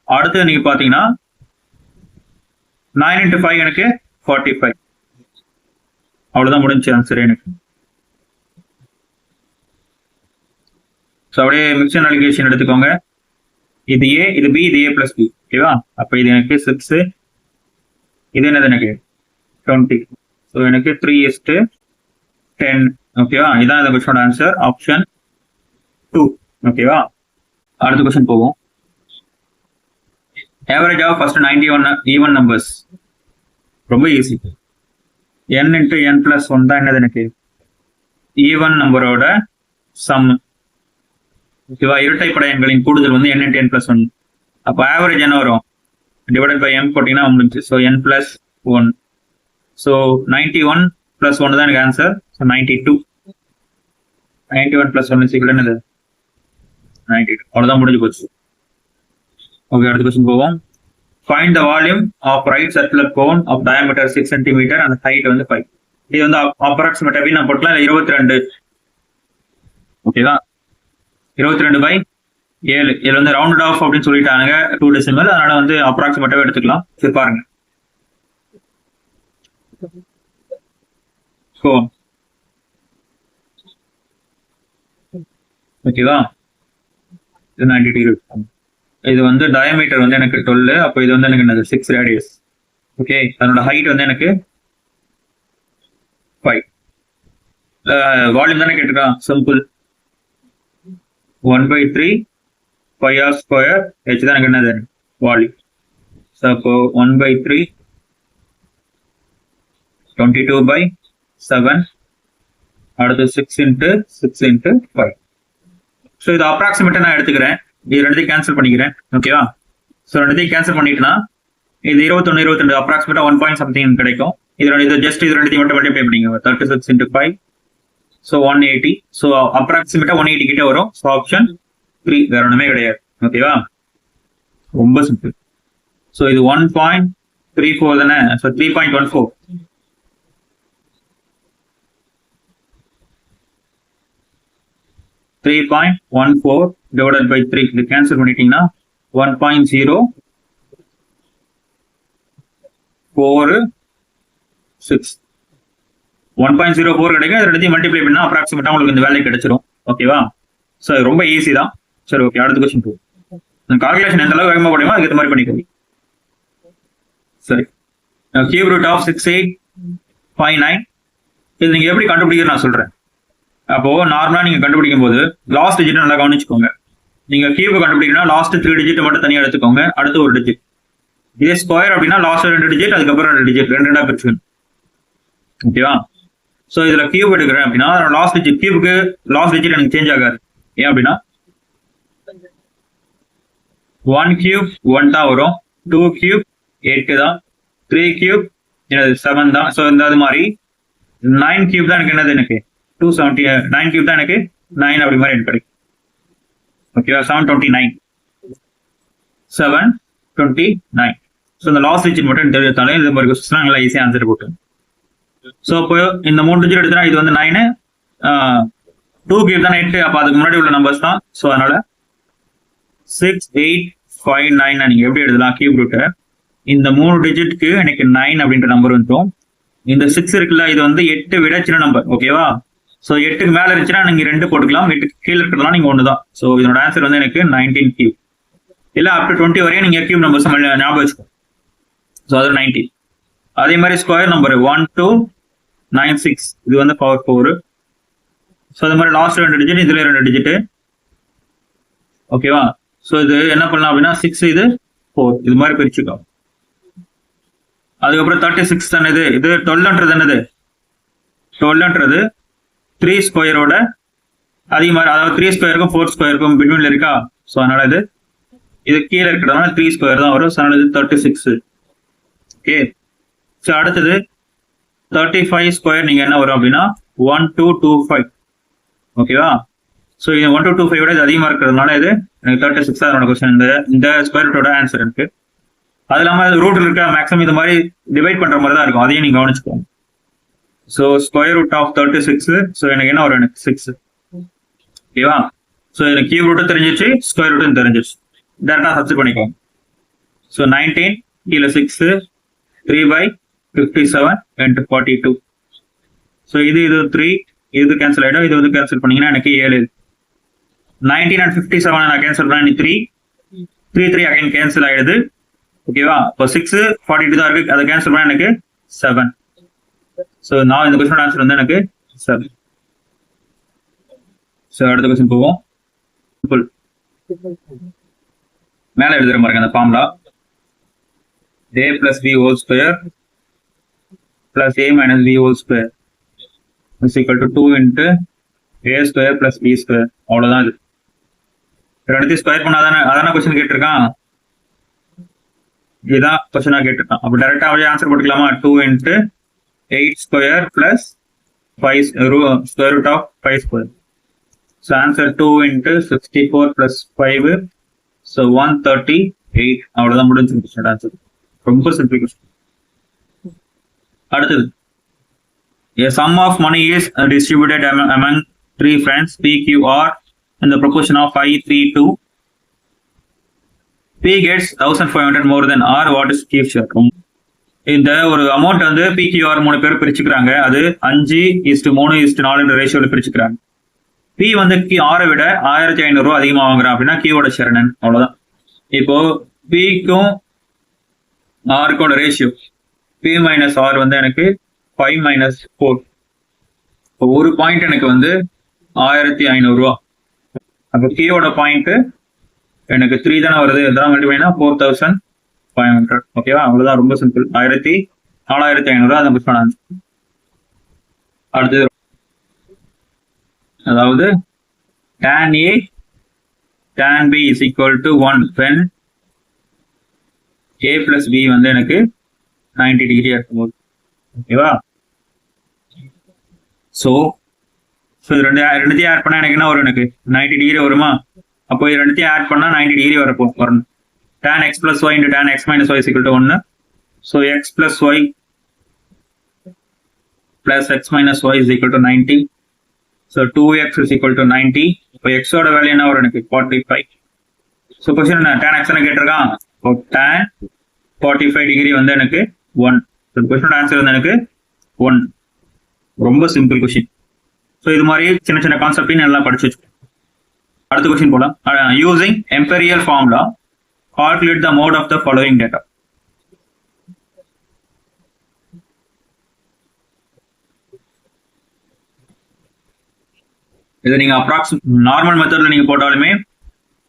அடுத்து நீங்க பாத்தீங்கன்னா 9 into 5 எனக்கு 45. அவ்வளவுதான் முடிஞ்சு ஆன்சர் எனக்கு. ஸோ அப்படியே மிக்சர் அலிகேஷன் எடுத்துக்கோங்க. இது ஏ, இது பி, இது ஏ பிளஸ் பி. ஓகேவா? அப்ப இது எனக்கு 6, இது என்னது எனக்கு 20. ஸோ எனக்கு 3:10. ஓகேவா? இதான் இந்த கொஸ்டினோட ஆன்சர், ஆப்ஷன் 2. ஓகேவா? அடுத்த கொஸ்டின் போவோம். Average of first 91 even numbers. ரொம்ப easy. n into n plus 1 தான் என்னது எனக்கு ஈவன் நம்பரோட சம். ஓகேவா? இரட்டைப்படை எண்களின் கூடுதல் வந்து n into n plus 1. அப்போ ஆவரேஜ் என்ன வரும், டிவைடட் பை m போட்டீங்கன்னா முடிஞ்சு. So n plus 1. So 91 plus 1 தான் எனக்கு answer. So 92. 91 plus 1 is equal to என்னது 92. அவ்வளோதான் முடிஞ்சு போச்சு. ஓகே, அடுத்த கொஸ்டின் போவோம். Find the volume of right circular cone of diameter 6 cm and height வந்து 5. இது வந்து அப்ராக்சிமேட்டா நான் போட்டுக்கலாம். 22. ஓகேவா? 22/7. இதுல வந்து ரவுண்டட் ஆஃப் அப்படின்னு சொல்லிட்டாங்க 2 decimal. அதனால வந்து அப்ராக்சிமேட்டாவே எடுத்துக்கலாம். சரி பாருங்க. ஓகேவா? இது 90 degree. இது வந்து டயாமீட்டர் வந்து எனக்கு 12. அப்போ இது வந்து எனக்கு என்னது 6 ரேடியஸ். ஓகே, அதனோட ஹைட் வந்து எனக்கு 5. வால்யூம் தானே கேட்டுருக்கான். சிம்பிள். 1/3 πr² h தான் எனக்கு என்னது வால்யூம். ஸோ அப்போ 1/3 22/7. அடுத்து 6 into 6 into 5. ஸோ இது அப்ராக்சிமேட்டா நான் எடுத்துக்கிறேன். இது ரெண்டுத்தையும் கேன்சல் பண்ணிக்கிறேன். ஓகேவா? ஸோ ரெண்டுத்தையும் கேன்சல் பண்ணிட்டுனா இது 21 22 அப்ராக்சிமேட்டா 1 point something கிடைக்கும். இது ஜஸ்ட் இது ரெண்டுத்தையும் மட்டும் மல்டிப்ளை பண்ணிங்க. 36 into 5. ஸோ 180. ஸோ அப்ராக்சிமேட்டா 180 கிட்ட வரும். ஸோ ஆப்ஷன் 3 வேற ஒண்ணுமே கிடையாது. ஓகேவா? ரொம்ப சிம்பிள். ஸோ இது 1.34 தானே. ஸோ 3.14. divided by 3. இது கேன்சல் பண்ணிட்டீங்கன்னா 1.046. 1.04 கிடைக்கும். இது ரெண்டுத்தையும் மல்டிப்ளை பண்ணா அப்ராக்சிமேட்டா உங்களுக்கு இந்த வேல்யூ கிடைச்சிரும். ஓகேவா? ஸோ ரொம்ப ஈஸி தான். சரி, ஓகே, அடுத்த கொஸ்டின் போ. கால்குலேஷன் எந்த அளவுக்கு வேகமா முடியுமோ அதுக்கு மாதிரி பண்ணிக்கோங்க. சரி, கியூப் ரூட் ஆஃப் 6859. இது நீங்க எப்படி கண்டுபிடிக்க நான் சொல்றேன். அப்போ நார்மலா நீங்க கண்டுபிடிக்கும் போது லாஸ்ட் டிஜிட் நல்லா கவனிச்சுக்கோங்க. நீங்க கியூப் கண்டுபிடிக்கணும்னா லாஸ்ட் 3 டிஜிட் மட்டும் தனியா எடுத்துக்கோங்க. அடுத்து ஒரு டிஜிட். இதே ஸ்கொயர் அப்படின்னா லாஸ்ட் 2 டிஜிட், அதுக்கப்புறம் 2 டிஜிட், ரெண்டா பிரிச்சுக்கணும். ஓகேவா? ஸோ இதுல கியூப் எடுக்கிறேன் அப்படின்னா லாஸ்ட் டிஜிட், கியூபுக்கு லாஸ்ட் டிஜிட் எனக்கு சேஞ்ச் ஆகாது. ஏன் அப்படின்னா 1 கியூப் 1 தான் வரும், 2 கியூப் 8 தான், 3 கியூப் 7 தான். ஸோ இந்த அது மாதிரி 9 கியூப் தான் எனக்கு என்னது, எனக்கு 270, 9 கியூப் தான் எனக்கு 9 அப்படி மாதிரி எனக்கு கிடைக்கும். ஓகேவா? 729, 729. ஸோ இந்த லாஸ்ட் டிஜிட் மட்டும் தெரிஞ்சாலே இந்த மாதிரி கொஸ்டின் நல்லா ஈஸியாக ஆன்சர் போட்டு. ஸோ இப்போ இந்த 3 டிஜிட் எடுத்தா இது வந்து 9, 2 கியூப் தான் 8, அப்போ அதுக்கு முன்னாடி உள்ள நம்பர்ஸ் தான். ஸோ அதனால 6859 நீங்க எப்படி எழுதலாம் கியூப் ரூட்டை. இந்த 3 டிஜிட்க்கு எனக்கு 9 அப்படின்ற நம்பர் வந்துடும். இந்த 6 இருக்குல்ல, இது வந்து 8 விட சின்ன நம்பர். ஓகேவா? ஸோ 8க்கு மேல இருந்துச்சுன்னா நீங்க 2 போட்டுக்கலாம், 8க்கு கீழே இருக்கிறதுலாம் நீங்க 1 தான். ஸோ இதோட ஆன்சர் வந்து எனக்கு 19 கியூப். இல்ல அப் டு 20 வரையும் நீங்க கியூப் நம்பர்ஸ் ஞாபகம் வச்சுக்கோ. ஸோ அது 90. அதே மாதிரி ஸ்கொயர் நம்பர் 1296, இது வந்து பவர் 4. ஸோ அது மாதிரி லாஸ்ட் 2 டிஜிட், இதுல 2 டிஜிட். ஓகேவா? ஸோ இது என்ன பண்ணலாம் அப்படின்னா 6, இது 4, இது மாதிரி பிரிச்சுக்கோ. அதுக்கப்புறம் 36 தானே இது, இது 12ன்றது என்னது, 12ன்றது 3 ஸ்கொயரோட அதிகமாக, அதாவது 3 ஸ்கொயருக்கும் 4 ஸ்கொயருக்கும் பிட்வீன்ல இருக்கா. ஸோ அதனால இது கீழே இருக்கிறதுனால 3 ஸ்கொயர் தான் வரும். ஸோ அதனால இது 36. ஓகே. ஸோ அடுத்தது 35 ஸ்கொயர் நீங்க என்ன வரும் அப்படின்னா 1225. ஓகேவா? ஸோ இது 1225 விட இது அதிகமாக இருக்கிறதுனால இது எனக்கு 36 தான் என்னோட கொஸ்டின். இந்த ஸ்கொயர் ரூட்டோட ஆன்சர் இருக்கு. அது இல்லாமல் ரூட் இருக்க மேக்ஸிமம் இது மாதிரி டிவைட் பண்ற மாதிரி தான் இருக்கும், அதையும் நீங்க கவனிச்சுக்கோங்க. So square root of 36, so எனக்கு என்ன வரும், எனக்கு 6. ஓகேவா? ஸோ எனக்கு கியூப் ரூட்டும் தெரிஞ்சிச்சு, ஸ்கொயர் ரூட்டும் தெரிஞ்சிச்சு. டேரக்டா சப்ஸ்டிட் பண்ணிக்கோங்க. ஸோ 19 கீழே 6, 3/57 into 42. ஸோ இது 3, இது கேன்சல் ஆகிடும், இது வந்து கேன்சல் பண்ணீங்கன்னா எனக்கு 7. 19 and 57 நான் கேன்சல் பண்ணா எனக்கு 3, 3 அகைன் கேன்சல் ஆயிடுது. ஓகேவா? இப்போ 6, 42 தான் இருக்கு, அதை கேன்சல் பண்ணா எனக்கு 7. ஸோ நான் இந்த கொஸ்டினோட ஆன்சர் வந்து எனக்கு 7. ஸோ அடுத்த கொஸ்டின் போவோம். மேல எழுதுற பாருங்க அந்த formula. a plus b whole square plus a minus b whole square is equal to 2 into a square plus b square. அவ்வளவுதான். இது ரெண்டு ஸ்கொயர் பண்ணாதானே, அதான கொஸ்டின் கேட்டிருக்கான், இதுதான் கொஸ்டினா கேட்டிருக்கான். அப்போ டைரக்டா அப்படியே ஆன்சர் போட்டுக்கலாமா? 2 into 8 square plus 5 square root of 5 square. So answer 2 into 64 plus 5, so 138. அவ்வளவுதான் முடிஞ்சிருக்கு ஆன்சர். ரொம்ப சிம்பிள் கொஸ்டின். அடுத்தது, a sum of money is distributed among 3 friends p, q, r in the proportion of 5, 3, 2. p gets 1500 more than r. What is q share? இந்த ஒரு amount வந்து p, q, r 3 பேர் பிரிச்சுக்கிறாங்க. அது 5:3:4 ரேஷியோல பிரிச்சுக்கிறாங்க. p வந்து r விட 1500 ரூபாய் அதிகமா வாங்குறான் அப்படின்னா q ஓட ஷேர் என்னன்னு. அவ்வளவுதான். இப்போ p க்கும் r க்கும் ரேஷியோ p minus r வந்து எனக்கு 5 minus 4. இப்போ ஒரு பாயிண்ட் எனக்கு வந்து 1500 ரூபாய். அப்போ q ஓட பாயிண்ட் எனக்கு 3 தானே வருது, இதெல்லாம் மல்டிப்ளைனா 4500. ஓகேவா? அவ்வளவுதான், ரொம்ப சிம்பிள். 4500 அந்த புக் பண்ணாங்க. அடுத்தது, அதாவது tan a tan b is equal to 1 when a plus b வந்து எனக்கு 90 டிகிரி இருக்கும்போது. ஓகேவா? ஸோ ரெண்டுத்தையும் ஆட் பண்ணா எனக்கு என்ன வரும், எனக்கு 90 டிகிரி வருமா? அப்போ இது ரெண்டுத்தையும் ஆட் பண்ணா 90 டிகிரி வரணும். tan x plus y into tan x minus y is equal to 1. So x plus y plus x minus y is equal to 90. So 2x is equal to 90. இப்போ x ஓட value என்ன வரும், எனக்கு 45. So question என்ன, tan x என்ன கேட்டிருக்கான். இப்போ tan 45 degree வந்து எனக்கு 1. கொஸ்டினோட ஆன்சர் வந்து எனக்கு 1. ரொம்ப சிம்பிள் கொஸ்டின். ஸோ இது மாதிரி சின்ன சின்ன கான்செப்டையும் நல்லா படிச்சு வச்சுக்கோங்க. அடுத்த கொஸ்டின் போலாம். Using empirical formula calculate the mode of the following data. இது நீங்க நார்மல் மெத்தட்ல நீங்க போட்டாலுமே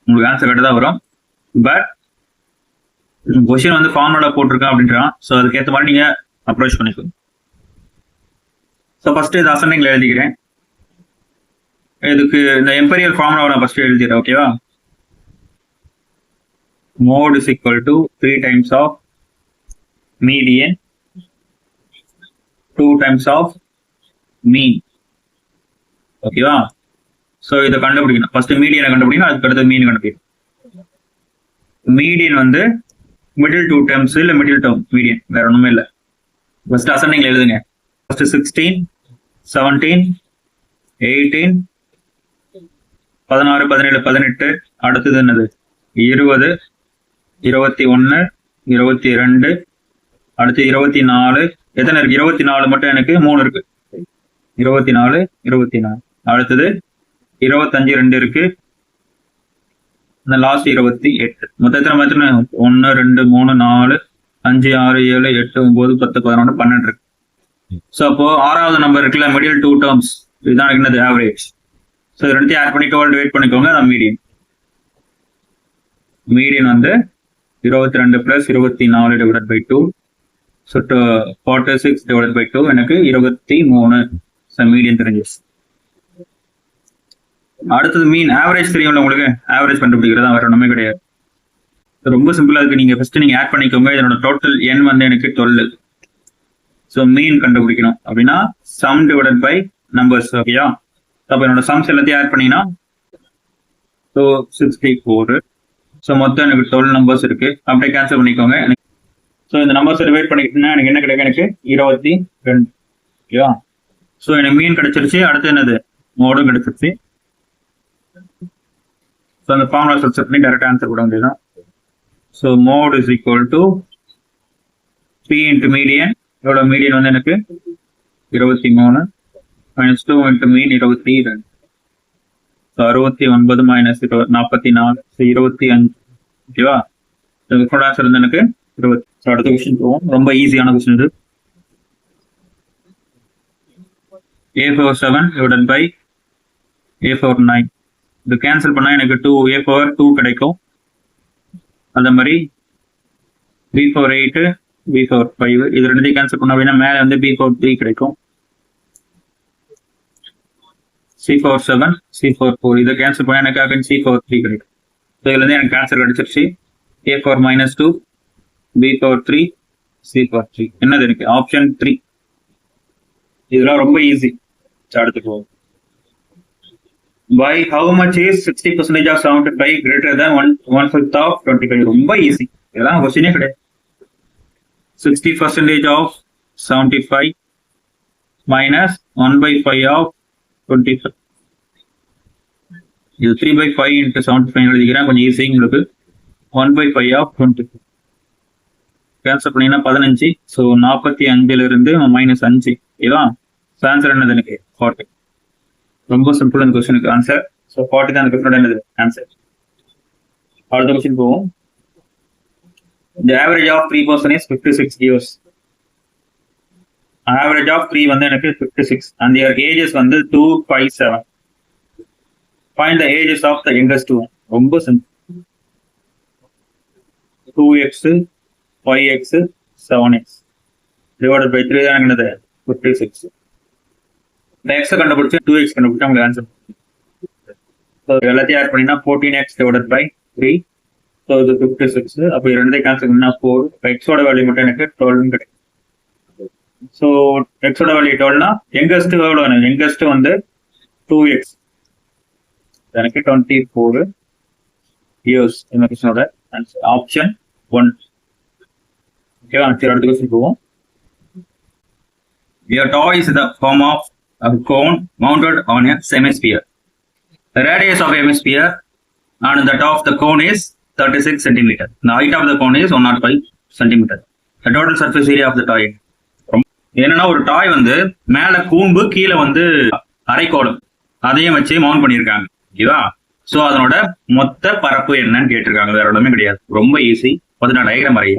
உங்களுக்கு ஆன்சர் கரெக்டா தான் வரும். பட் கொஸ்டின் வந்து ஃபார்முலா போட்டிருக்கேன் அப்படின்றான். ஸோ அதுக்கேற்ற மாதிரி நீங்க அப்ரோச் பண்ணிக்கோங்க. ஸோ ஃபர்ஸ்ட் இது அசெண்டிங்ல எழுதிக்கிறேன். இதுக்கு இந்த எம்பீரியல் ஃபார்முலாவை நான் ஃபர்ஸ்ட் எழுதிடுறேன். ஓகேவா? Mode is equal to 3 times of median 2 times of mean. ஓகேவா? ஸோ இதை கண்டுபிடிக்கணும். ஃபர்ஸ்ட் மீடியனை கண்டுபிடிக்கணும், அதுக்கு அடுத்து மீன் கண்டுபிடிக்கணும். மீடியன் வந்து மிடில் 2 terms இல்ல மிடில் டேர்ம் மீடியன், வேற ஒண்ணுமே இல்லை. ஃபர்ஸ்ட் அசெண்டிங்ல எழுதுங்க. ஃபர்ஸ்ட் 16 17 18 16 17 18, அடுத்தது என்னது 20 21 22, அடுத்து 24. எத்தனை இருக்கு? 24 மட்டும் எனக்கு 3 இருக்கு. 24 24, அடுத்தது 25 2 இருக்கு. இந்த லாஸ்ட் 28. மொத்தம் எத்தனை 1 2 3 4 5 6 7 8 9 10 11 12 இருக்கு. ஸோ அப்போ ஆறாவது நம்பர் இருக்குல்ல, மிடில் 2 terms, இதுதான் என்னது ஆவரேஜ். ஸோ இது ரெண்டுத்தையும் ஆட் பண்ணி 12 டிவைட் பண்ணிக்கோங்க. அதான் மீடியன். மீடியன் வந்து 22 + 24 divide by 2. So 46 divide by 2 எனக்கு 23. ஸோ மீடியன் தெரிஞ்சிச்சு. அடுத்தது மீன். ஆவரேஜ் தெரியும்ல உங்களுக்கு, ஆவரேஜ் கண்டுபிடிக்கிறதா, வேற ஒண்ணுமே கிடையாது. ரொம்ப சிம்பிளா இருக்கு. நீங்க ஃபர்ஸ்ட் நீங்க ஆட் பண்ணிக்கோங்க. இதனோட டோட்டல் எண் வந்து எனக்கு 12. ஸோ மீன் கண்டுபிடிக்கணும் அப்படின்னா சம் டிவைடட் பை நம்பர்ஸ். ஓகேயா? அப்போ என்னோட சம்ஸ் எல்லாத்தையும் ஆட் பண்ணீங்கன்னா 64. ஸோ மொத்தம் எனக்கு 12 நம்பர்ஸ் இருக்கு. அப்படியே கேன்சல் பண்ணிக்கோங்க. ஸோ இந்த நம்பர்ஸ் டிவைட் பண்ணிக்கிட்டீங்கன்னா எனக்கு என்ன கிடைக்கும்? எனக்கு 22. ஓகேவா? ஸோ எனக்கு மீன் கிடைச்சிருச்சு. அடுத்து என்னது? மோடும் கிடைச்சிருச்சு. ஸோ அந்த ஃபார்முலா சப்ஸ்டிட் பண்ணி டைரக்ட் ஆன்சர் கூட வேண்டியதுதான். So mode is equal to 3 into median. இதோட மீடியன் வந்து எனக்கு 23 minus 2 into mean 22. So 69 minus 44, so 25. ஓகேவா? இதோட ஆன்சர் வந்து எனக்கு 20. ஸோ அடுத்த கொஸ்டின் போவோம். ரொம்ப ஈஸியான கொஸ்டின் இது. A4 7 divided by A4 9. இது கேன்சல் பண்ணா எனக்கு 2A4 2 கிடைக்கும். அந்த மாதிரி B4 8 B4 5, இது ரெண்டுத்தையும் கேன்சல் பண்ண அப்படின்னா மேலே வந்து B4 3 கிடைக்கும். C4 7 C4 4, இதை கேன்சல் பண்ணா எனக்கு அகைன் C4 3 கிடைக்கும். ஸோ இதுல இருந்து எனக்கு ஆன்சர் கிடைச்சிருச்சு. A4 -2 B4 3 C4 3. என்னது? எனக்கு ஆப்ஷன் 3. இதெல்லாம் ரொம்ப ஈஸி. அடுத்து போவோம். By how much is 60% of 75 greater than 1/5 of 25? ரொம்ப ஈஸி. இதெல்லாம் கொஸ்டினே கிடையாது. 60% of 75 minus 1/5 of 25. இது 3/5 into 75 எழுதிக்கிறேன். கொஞ்சம் ஈஸி உங்களுக்கு. 1/5 of 25 கேன்சல் பண்ணீங்கன்னா 15. ஸோ 45 இருந்து -5. இதுதான் ஆன்சர். என்னது? எனக்கு 40. ரொம்ப சிம்பிள் இந்த கொஸ்டினுக்கு ஆன்சர். ஸோ 40 தான் அந்த கொஸ்டினோட என்னது ஆன்சர். அடுத்த கொஸ்டின் போவோம். The average of 3 person is 56 years. Average of 3 வந்து எனக்கு 56 and their ages வந்து 2 5 7. Find the ages of the youngest one. ரொம்ப simple. 2x 5x 7x divided by 3 தான் என்னது 56. இந்த x கண்டுபிடிச்சு 2x கண்டுபிடிச்சா உங்களுக்கு ஆன்சர். ஸோ எல்லாத்தையும் ஆட் பண்ணினா 14x divided by 3. ஸோ இது 56. அப்போ ரெண்டையும் கேன்சல் பண்ணா 4. எக்ஸோட வேல்யூ மட்டும் எனக்கு 12 கிடைக்கும். ஸோ எக்ஸோட வேல்யூ 12னா யங்கஸ்ட் எவ்வளோ? யங்கஸ்ட் வந்து 2x, எனக்கு 24 இயர்ஸ். இந்த கொஸ்டினோட ஆன்சர் ஆப்ஷன் 1. ஓகேவா? அடுத்த கொஸ்டின் போவோம். Your toy is in the form of a cone mounted on a hemisphere. The radius of a hemisphere and that of the cone is 36 cm. The height of the cone is 105 cm. The total surface area of the toy. என்னன்னா ஒரு டாய் வந்து மேல கூம்பு கீழே வந்து அரைக்கோளம் அதையும் வச்சு mount பண்ணியிருக்காங்க. ஓகேவா? ஸோ அதனோட மொத்த பரப்பு என்னன்னு கேட்டிருக்காங்க. வேற ஒன்றுமே கிடையாது. ரொம்ப ஈஸி. நான் டயக்ராம் வரைய.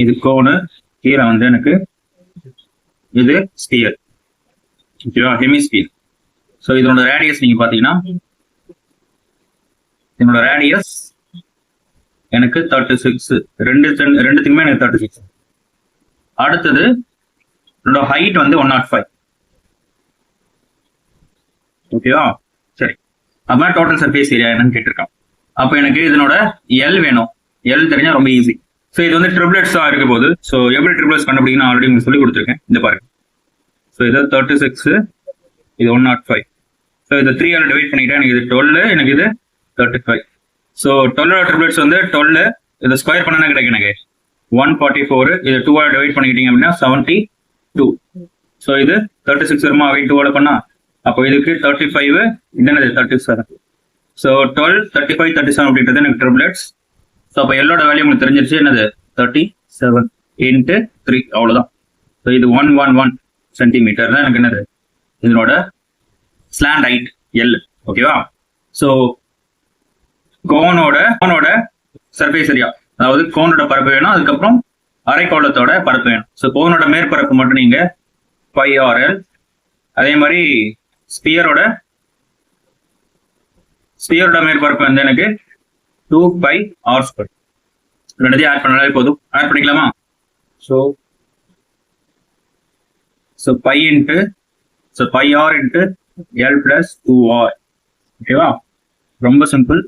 இது கோனு, கீழே வந்து எனக்கு இது ஸ்பியர். ஓகேவா? ஹெமிஸ்பியர். ஸோ இதனோட ரேடியஸ் நீங்க பாத்தீங்கன்னா என்னோட ரேடியஸ் எனக்கு 36, ரெண்டுத்துக்குமே எனக்கு 36. அடுத்தது என்னோட ஹைட் வந்து 105. ஓகேவா? சரி, அப்ப டோட்டல் சர்ஃபேஸ் ஏரியா என்னன்னு கேட்டிருக்கான். அப்ப எனக்கு இதனோட எல் வேணும். எல் தெரிஞ்சா ரொம்ப ஈஸி. ஸோ இது வந்து ட்ரிபிளட்ஸா இருக்க போது. ஸோ எப்படி ட்ரிபிளட்ஸ் கண்டுபிடிக்கணும் ஆல்ரெடி உங்களுக்கு சொல்லி கொடுத்துருக்கேன். இந்த பாருங்க. ஸோ இது 36, இது 105. ஸோ இதை 3 ஆல் டிவைட் பண்ணிட்டா எனக்கு இது 12, எனக்கு இது 35. ஸோ 12 ட்ரிபிளட்ஸ் வந்து 12, இதை ஸ்கொயர் பண்ணா கிடைக்கும் எனக்கு 144. இது 2 ஆல் டிவைட் பண்ணிக்கிட்டீங்க அப்படின்னா 72. ஸோ இது 36 வருமா? 2 ஆல் பண்ணா அப்போ இதுக்கு 35, இது என்னது 37. ஸோ 12, 35, 37 அப்படின்றது எனக்கு ட்ரிபிளட்ஸ். ஸோ அப்போ எல்லோட வேல்யூ உங்களுக்கு தெரிஞ்சிருச்சு. என்னது 37 இன்ட்டு 3, அவ்வளோதான். ஸோ இது 111 சென்டிமீட்டர் தான் எனக்கு என்னது இதனோட ஸ்லாண்ட் ஹைட் எல். ஓகேவா? ஸோ கோனோட சர்ஃபேஸ் ஏரியா, அதாவது கோனோட பரப்பு வேணும், அதுக்கப்புறம் அரைக்கோளத்தோட பரப்பு வேணும். ஸோ கோனோட மேற்பரப்பு மட்டும் நீங்க πRL, அதே மாதிரி ஸ்பியரோட மேற்பரப்பு வந்து எனக்கு 2πr². ரெண்டுத்தையும் ஆட் பண்ணாலே போதும். ஆட் பண்ணிக்கலாமா? So πr into L plus 2r. ஓகேவா? ரொம்ப சிம்பிள்.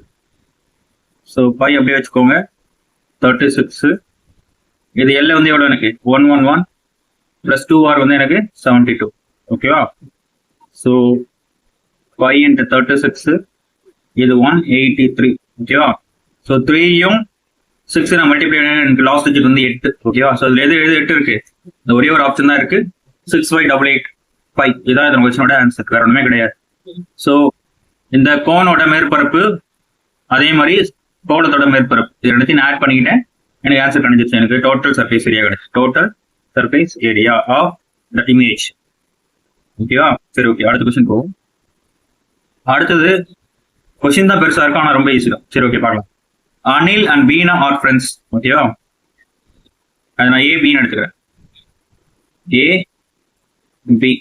ஸோ பை அப்படியே வச்சுக்கோங்க. 36, இது எல்ல வந்து எவ்வளோ எனக்கு 111 பிளஸ் 2r வந்து எனக்கு 72. ஓகேவா? ஸோ 5 இன்ட்டு 36, இது 183. ஓகேவா? ஸோ 3யும் 6 நான் மல்டிப்ளை பண்ண எனக்கு லாஸ்ட் டிஜிட் வந்து 8. ஓகேவா? ஸோ இதுல எது 8 இருக்கு? இந்த ஒரே ஒரு ஆப்ஷன் தான் இருக்கு. 6/885. இதான் இந்த கொஸ்டினோட ஆன்சர், வேற ஒன்றுமே கிடையாது. ஸோ இந்த கோனோட மேற்பரப்பு அதே மாதிரி கோலத்தோட மேற்பரப்பு இது ரெண்டுத்தையும் ஆட் பண்ணிக்கிட்டேன். எனக்கு ஆன்சர் கிடைச்சிருச்சு. எனக்கு டோட்டல் சர்ஃபேஸ் ஏரியா கிடைச்சு. Total surface area of the image. ஓகேவா? சரி, ஓகே, அடுத்த கொஸ்டின் போகும். அடுத்தது கொஸ்டின் தான் பெருசா இருக்கும், ஆனா ரொம்ப ஈஸி தான். சரி, ஓகே, பார்க்கலாம். Anil and Beena are friends. ஓகேவா? அது நான் ஏபின்னு எடுத்துக்கிறேன். ஏபி,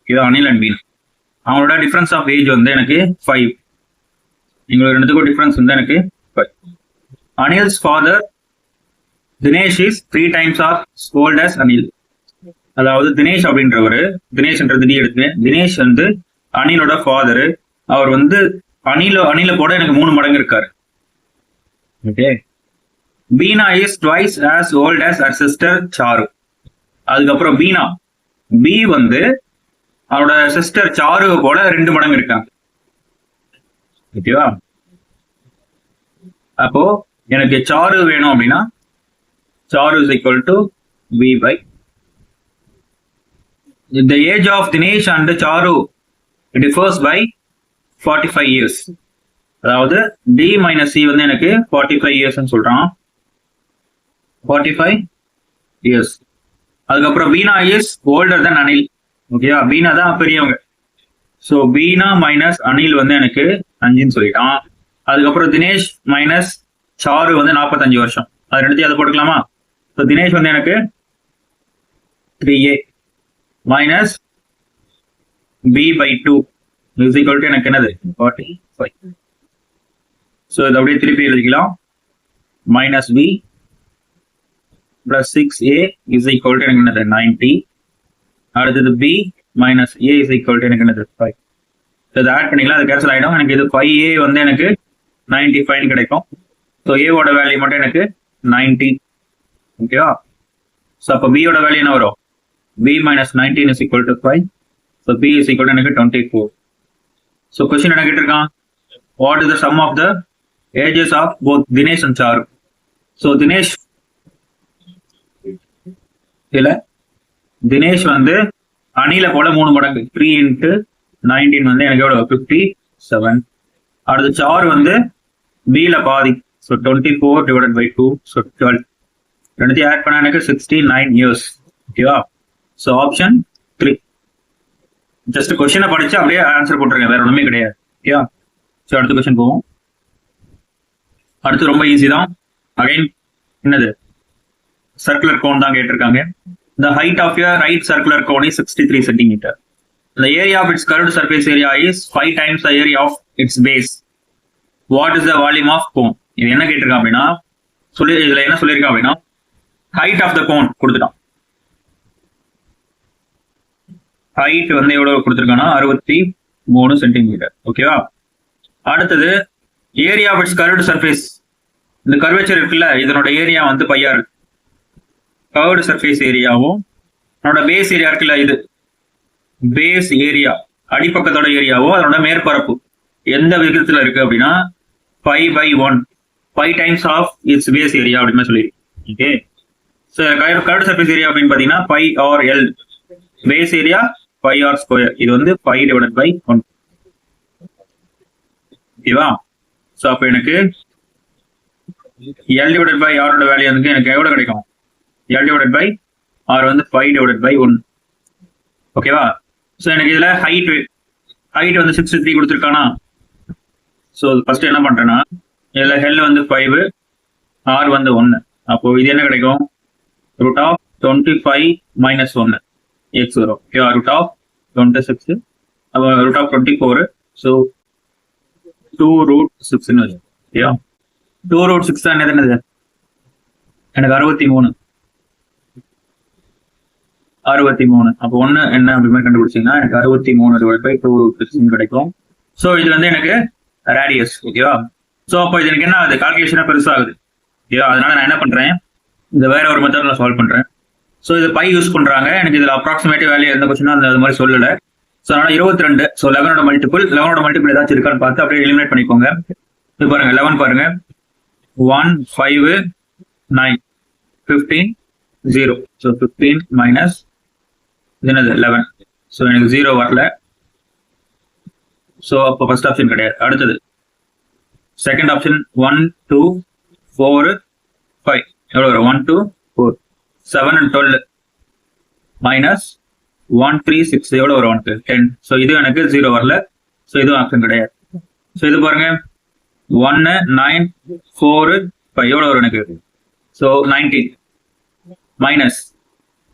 இது அனில் அண்ட் பீனா. அவங்களோட டிஃபரன்ஸ் ஆஃப் ஏஜ் வந்து எனக்கு 5. எங்களோட ரெண்டுத்துக்கும் டிஃபரன்ஸ் வந்து எனக்கு 5. Anil's father Dinesh is 3 times of old as Anil. அதாவது தினேஷ் அப்படின்றவர், தினேஷ்ன்றது டி எடுத்து, தினேஷ் வந்து அனிலோட ஃபாதரு. அவர் வந்து அனில போட எனக்கு 3 மடங்கு இருக்காரு. ஓகே. Beena is twice as old as her sister Charu. அதுக்கப்புறம் பீனா, பி வந்து அவரோட சிஸ்டர் சாருவை போல 2 மடங்கு இருக்காங்க. ஓகேவா? அப்போ எனக்கு சாரு வேணும் அப்படின்னா Charu is equal to b by the age of Dinesh and Charu differs by 45 years. அதாவது D minus C வந்து எனக்கு 45 years சொல்றான். 45 years. அதுக்கப்புறம் Beena is older than Anil. ஓகேவா? பீனா தான் பெரியவங்க. ஸோ பீனா மைனஸ் அனில் வந்து எனக்கு 5ன்னு சொல்லிட்டான். அதுக்கப்புறம் தினேஷ் மைனஸ் சாரு வந்து 45 வருஷம். அது ரெண்டுத்தையும் அதை போட்டுக்கலாமா? ஸோ தினேஷ் வந்து எனக்கு 3a minus b by 2 is equal to எனக்கு என்னது 45. ஸோ இது அப்படியே திருப்பி எழுதிக்கலாம். Minus b plus 6a is equal to எனக்கு என்னது 90. அடுத்தது b minus a is equal to எனக்கு என்னது 5. இதை ஆட் பண்ணிக்கலாம், அது கேன்சல் ஆகிடும். எனக்கு இது 5a வந்து எனக்கு 95 கிடைக்கும். ஸோ ஏவோட வேல்யூ மட்டும் எனக்கு 90. ஓகேவா? ஸோ அப்போ பியோட வேல்யூ என்ன வரும்? b minus 19 is equal to 5. So b is equal to எனக்கு 24. So question என்ன கேட்டிருக்கான்? What is the sum of the ages of both Dinesh and Charu? So Dinesh இல்ல, தினேஷ் வந்து அனில போல 3 மடங்கு. 3 into 19 வந்து எனக்கு எவ்வளவு 57. அடுத்து சாரு வந்து b-ல பாதி. So 24 divided by 2, so 12. ரெண்டுத்தையும் ஆட் பண்ணா எனக்கு 69 years. ஓகேவா? So option 3. ஜஸ்ட் கொஸ்டினை படிச்சு அப்படியே ஆன்சர் போட்டுருங்க, வேற ஒண்ணுமே கிடையாது. ஓகேவா? ஸோ அடுத்த கொஸ்டின் போவோம். அடுத்து ரொம்ப ஈஸி தான். அகைன் என்னது சர்க்குலர் கோன் தான் கேட்டிருக்காங்க. The height of your right circular cone is 63 centimeter. The area of its curved surface area is 5 times the area of its base. What is the volume of cone. இது என்ன கேட்டிருக்கான் அப்படின்னா இதுல என்ன சொல்லியிருக்கான் அப்படின்னா ஹைட் ஆஃப் த கோன் கொடுத்துட்டான். Height வந்து எவ்வளவு கொடுத்துருக்கான்னா 63 சென்டிமீட்டர். ஓகேவா. அடுத்தது area of its curved surface. இந்த கர்வேச்சர் இருக்குல்ல, இதனோட ஏரியா வந்து பையா இருக்கு. கர்வ்டு சர்ஃபேஸ் ஏரியாவும் அதனோட பேஸ் ஏரியா இருக்குல்ல, இது பேஸ் ஏரியா அடிப்பக்கத்தோட ஏரியாவோ அதனோட மேற்பரப்பு எந்த விகிதத்துல இருக்கு அப்படின்னா 5/1 5 times of its base area அப்படின்னு சொல்லி. Okay. So curved surface area அப்படின்னு பாத்தீங்கன்னா πr/l, பேஸ் ஏரியா πr². இது வந்து 5/1. ஓகேவா. ஸோ அப்போ எனக்கு L/r ஓட வேல்யூ வந்து எனக்கு எவ்வளவு கிடைக்கும்? L/r வந்து 5/1. ஓகேவா. ஸோ எனக்கு இதுல ஹைட் வந்து 63 கொடுத்துருக்கானா. ஸோ ஃபர்ஸ்ட் என்ன பண்றேன்னா இதுல ஹெல் வந்து 5, r வந்து 1. அப்போ இது என்ன கிடைக்கும்? √25 - 1 x வரும். ஓகேவா. √26 அப்போ √24. ஸோ 2√6 வரும். ஓகேவா. 2√6 தான் என்னது? எனக்கு 63. அப்போ 1 என்ன அப்படி மாதிரி கண்டுபிடிச்சிங்கன்னா எனக்கு 63/2√6 கிடைக்கும். ஸோ இது வந்து எனக்கு ரேடியஸ். ஓகேவா. ஸோ அப்போ இது எனக்கு என்ன ஆகுது? கால்குலேஷனா பெருசாகுது. ஓகேவா. அதனால நான் என்ன பண்றேன், இந்த வேற ஒரு மெத்தட்ல சால்வ் பண்றேன். ஸோ இது பை யூஸ் பண்றாங்க. எனக்கு இதுல அப்ராக்சிமேட்டிவ் வேல்யூ எந்த கொஸ்டினும் அது மாதிரி சொல்லல. ஸோ அதனால 22. ஸோ 11ஓட மல்டிபிள் ஏதாச்சும் இருக்கான்னு பார்த்து அப்படியே எலிமினேட் பண்ணிக்கோங்க. இது பாருங்க 11 பாருங்க 1 5 9 15 0. ஸோ 15 மைனஸ் என்னது 11. ஸோ எனக்கு 0 வரல. ஸோ அப்போ ஃபர்ஸ்ட் ஆப்ஷன் கிடையாது. அடுத்தது செகண்ட் ஆப்ஷன் 1 2 4 5 எவ்வளோ வரும்? 1 2 4 7 and 12 மைனஸ் 1 3 6 எவ்வளோ வரும்? உனக்கு 10. ஸோ இது எனக்கு 0 வரல. ஸோ இதுவும் ஆப்ஷன் கிடையாது. ஸோ இது பாருங்க 1 9 4 5 எவ்வளோ வரும் எனக்கு? ஸோ 19 மைனஸ்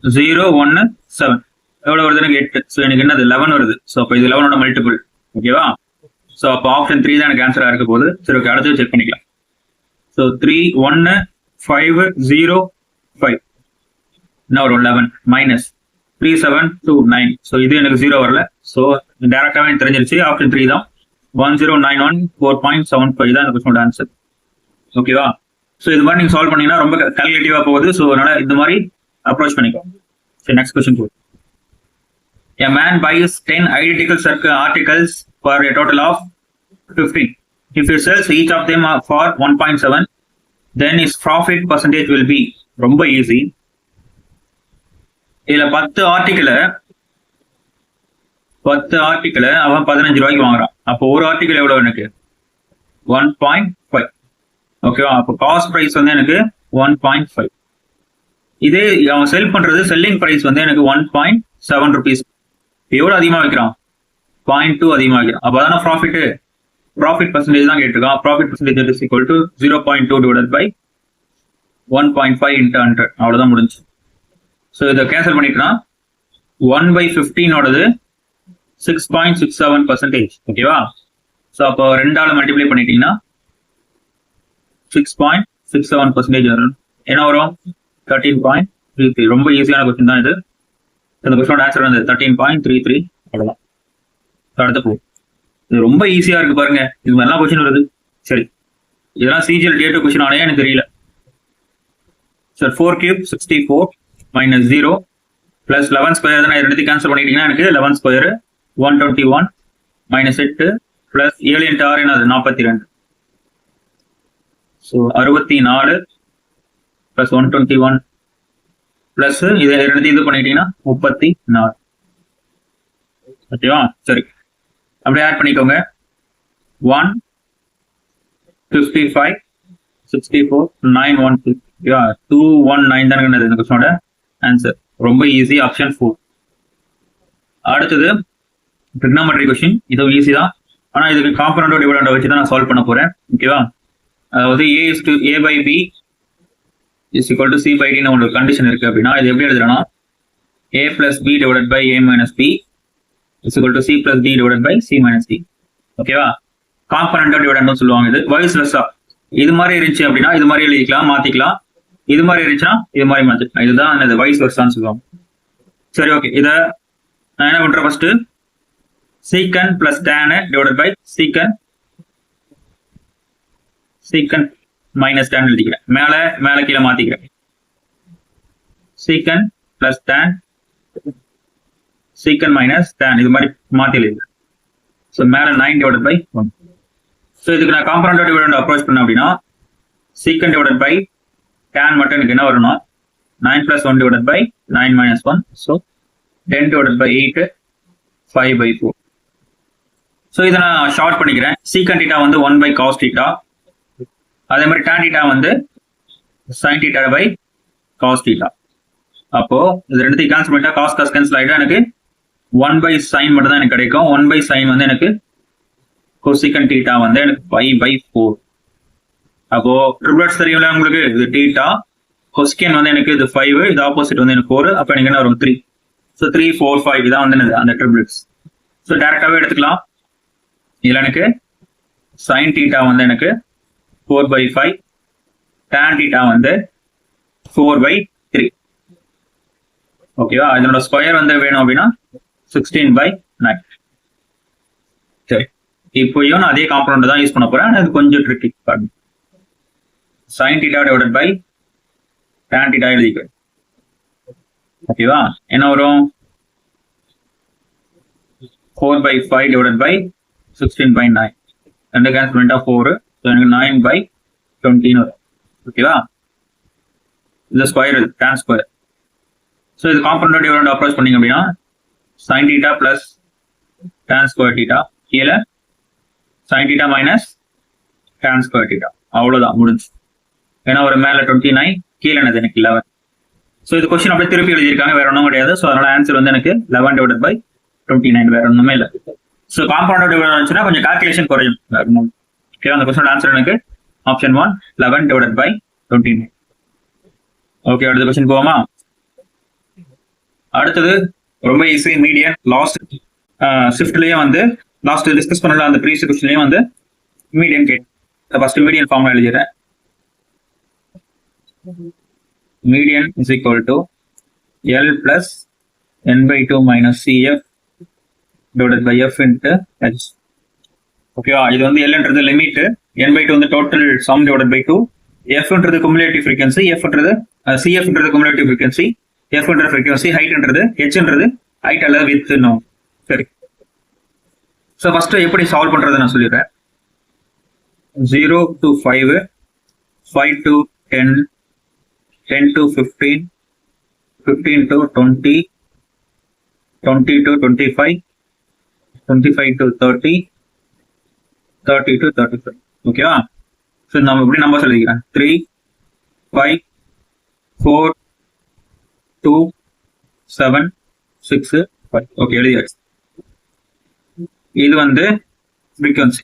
0 1 7 எவ்வளோ வருது? எனக்கு 8. ஸோ எனக்கு என்னது 11 வருது. ஸோ அப்போ இது 11ஓட மல்டிபிள். ஓகேவா. ஸோ அப்போ ஆப்ஷன் 3 தான் எனக்கு ஆன்சராக இருக்க போகுது. சரி ஓகே, அடுத்தது செக் பண்ணிக்கலாம். ஸோ 3 1 5 0 5 என்ன வரும்? 11 மைனஸ் 3 7 2 9. ஸோ இது எனக்கு 0 வரல. ஸோ டேரக்டாகவே எனக்கு தெரிஞ்சிருச்சு ஆப்ஷன் 3 தான். 1091 4.75 தான் இந்த கொஸ்டினோட ஆன்சர். ஓகேவா. ஸோ இது மாதிரி நீங்க சால்வ் பண்ணீங்கன்னா ரொம்ப கால்குலேட்டிவா போகுது. ஸோ அதனால இந்த மாதிரி அப்ரோச் பண்ணிக்கோ. சரி, நெக்ஸ்ட் கொஸ்டின் போகுது. A man buys 10 identical articles for a total of 15. If he sells each of them for 1.7, then his profit percentage will be. ரொம்ப ஈஸி. இதுல 10 ஆர்டிகிளை அவன் 15 ரூபாய்க்கு வாங்குறான். அப்போ ஒரு ஆர்டிகிள் எவ்வளவு? எனக்கு 1.5. ஓகேவா. அப்போ காஸ்ட் பிரைஸ் வந்து எனக்கு 1.5. இதே அவன் செல் பண்றது செல்லிங் பிரைஸ் வந்து எனக்கு 1.7 rupees. எவ்வளவு அதிகமா வைக்கிறான்? 0.2 அதிகமா வைக்கிறான். அப்போ அதான ப்ராஃபிட் பர்சன்டேஜ் தான் கேட்டிருக்கான். Profit percentage is equal to 0.2 divided by 1.5 into 100. அவ்வளவுதான் முடிஞ்சு. ஸோ இதை கேன்சல் பண்ணிக்கலாம். 1/15 ஓடது 6.67%. ஓகேவா. ஸோ அப்போ 2ஆல மல்டிப்ளை பண்ணிட்டீங்கன்னா 6.67% வரும். என்ன வரும்? 13.33. ரொம்ப ஈஸியான கொஸ்டின் தான் இது. இந்த கொஸ்டினோட ஆன்சர் வந்து 13.33. அவ்வளவுதான். அடுத்த போ. இது ரொம்ப ஈஸியா இருக்கு பாருங்க. இது மாதிரிலாம் கொஸ்டின் வருது. சரி, இதெல்லாம் சிஜிஎல் டேட் கொஸ்டின் ஆனே எனக்கு தெரியல. Sir 4 cube 64 minus 0 plus 11 square தான். ரெண்டுத்தையும் கேன்சல் பண்ணிட்டீங்கன்னா எனக்கு 11 ஸ்கொயர் 121 மைனஸ் 8 பிளஸ் 7 into 6 என்னது 42. ஸோ 64 பிளஸ் 121 பிளஸ் இதை ரெண்டுத்தையும் இது பண்ணிட்டீங்கன்னா 34. ஓகேவா. சரி, அப்படியே ஆட் பண்ணிக்கோங்க. 1 55 64 916. 219 தான் இந்த கொஸ்டினோட ஆன்சர். ரொம்ப ஈஸி. ஆப்ஷன் 4. அடுத்தது ட்ரிக்னாமெட்ரி கொஸ்டின். இது ஈஸி தான். ஆனா இதுக்கு காம்பனண்டோ டிவிடெண்டோ வச்சு தான் நான் சால்வ் பண்ண போறேன். ஓகேவா. அதாவது a/b is equal to c/d ன்னு ஒரு கண்டிஷன் இருக்கு அப்படின்னா இது எப்படி எழுதுறேன்னா a plus b divided by a minus b is equal to c plus d divided by c minus d. ஓகேவா. காம்பனண்ட் டிவிடெண்ட் சொல்லுவாங்க. இது வைஸ் வெர்சா. இது மாதிரி இருந்துச்சு அப்படின்னா இது மாதிரி எழுதிக்கலாம், மாத்திக்கலாம். இது மாதிரி இருந்துச்சுன்னா இது மாதிரி மாத்திக்கலாம். இதுதான் இந்த வைஸ் வெர்சான்னு சொல்லுவாங்க. சரி, ஓகே. இதை நான் என்ன பண்றேன், first secant plus tan divided by secant minus tan எழுதிக்கிறேன். மேல கீழே மாத்திக்கிறேன். Secant plus tan secant minus tan இது மாதிரி மாத்தி எழுதுறேன். ஸோ மேல 9 டிவைடட் பை 1. ஸோ இதுக்கு நான் காம்பனண்ட் டிவிடெண்ட் அப்ரோச் பண்ணேன் அப்படின்னா சீக்கன் டிவைடட் பை டேன் மட்டும் எனக்கு என்ன வரணும், 9 plus 1 divided by 9 minus 1. So 10 divided by 8, 5 by 4. So இதை நான் ஷார்ட் பண்ணிக்கிறேன். சீக்கன் டீட்டா வந்து 1 by cos டீட்டா, அதே மாதிரி tan டீட்டா வந்து sin theta by cos theta. அப்போ இது ரெண்டுத்தையும் கேன்சல் பண்ணிட்டா cos cos கேன்சல் ஆகிட்டா எனக்கு 1 by sin மட்டும் தான் எனக்கு கிடைக்கும். 1 by sin வந்து எனக்கு cosecant டீட்டா வந்து எனக்கு 5 by 4. அப்போ ட்ரிபிளட்ஸ் தெரியும்ல உங்களுக்கு, இது டீட்டா கொஸ்கேன் வந்து எனக்கு இது 5, இது ஆப்போசிட் வந்து எனக்கு 4. அப்போ எனக்கு என்ன வரும் 3. ஸோ 3, 4, 5 இதான் வந்து அந்த ட்ரிபிளட்ஸ். ஸோ டேரக்டாகவே எடுத்துக்கலாம். இதில் எனக்கு சைன் டீட்டா வந்து எனக்கு 4 by 5, டேன் டீட்டா வந்து 4 by 3. ஓகேவா? இதனோட ஸ்கொயர் வந்து வேணும் அப்படின்னா 16 by 9. சரி, இப்போயும் நான் அதே காம்பனண்ட் தான் யூஸ் பண்ண போறேன். அது கொஞ்சம் tricky. sin theta divided by tan theta எழுதிக்கிறேன். ஓகேவா? என்ன வரும் 4 by 5 divided by 16 by 9. ரெண்டு கேன்சல் பண்ணிட்டா 4. எனக்கு 9 by 20 வரும். ஓகேவா? இது ஸ்கொயர், tan ஸ்கொயர். ஸோ இது காம்பனண்ட் டிவிடெண்ட் அப்ரோச் பண்ணீங்க அப்படின்னா sin theta plus tan square theta, கீழே sin theta minus tan square theta. அவ்வளோதான், முடிஞ்சு. ஏன்னா ஒரு மேல 29, கீழே எனக்கு 11. ஸோ இது கொஸ்டின் அப்படியே திருப்பி எழுதியிருக்காங்க, வேற ஒன்றும் கிடையாது. ஸோ அதனால ஆன்சர் வந்து எனக்கு 11 divided by 29, வேற ஒன்றுமே இல்லை. ஸோ காம்பவுண்ட் டிவிடெண்ட் வந்துச்சுன்னா கொஞ்சம் கால்குலேஷன் குறையும். ஓகே, அந்த கொஸ்டினோட ஆன்சர் எனக்கு ஆப்ஷன் 1 11 divided by 29. ஓகே, அடுத்த கொஸ்டின் போவோமா? அடுத்தது ரொம்ப ஈஸி, மீடியன். லாஸ்ட் ஷிஃப்ட்லயே வந்து லாஸ்ட் டிஸ்கஸ் பண்ணல அந்த ப்ரீவியஸ் கொஸ்டின்லயே வந்து மீடியன் கேட். ஃபர்ஸ்ட் மீடியன் ஃபார்முலா எழுதிடுறேன். Median is equal to L plus n by 2 minus CF divided by F into H. ஓகேவா? இது வந்து L என்றது லிமிட், n by 2 வந்து total some divided by 2, F என்றது cumulative frequency, F என்றது CF என்றது cumulative frequency, F என்றது frequency, height என்றது H என்றது height அல்லது width. சரி, ஸோ ஃபர்ஸ்ட் எப்படி சால்வ் பண்றது நான் சொல்லிடுறேன். 0 to 5, 5 to 10, 10 to 15, 15 to 20, 20 to 25, 25 to 30, 30 to 35. ஓகேவா? ஸோ நம்ம எப்படி நம்பர் சொல்லிக்கிறேன். 3, 5, 4, 2, 7, 6, 5. ஓகே, எழுதியாச்சு. இது வந்து ஃப்ரீக்வன்சி.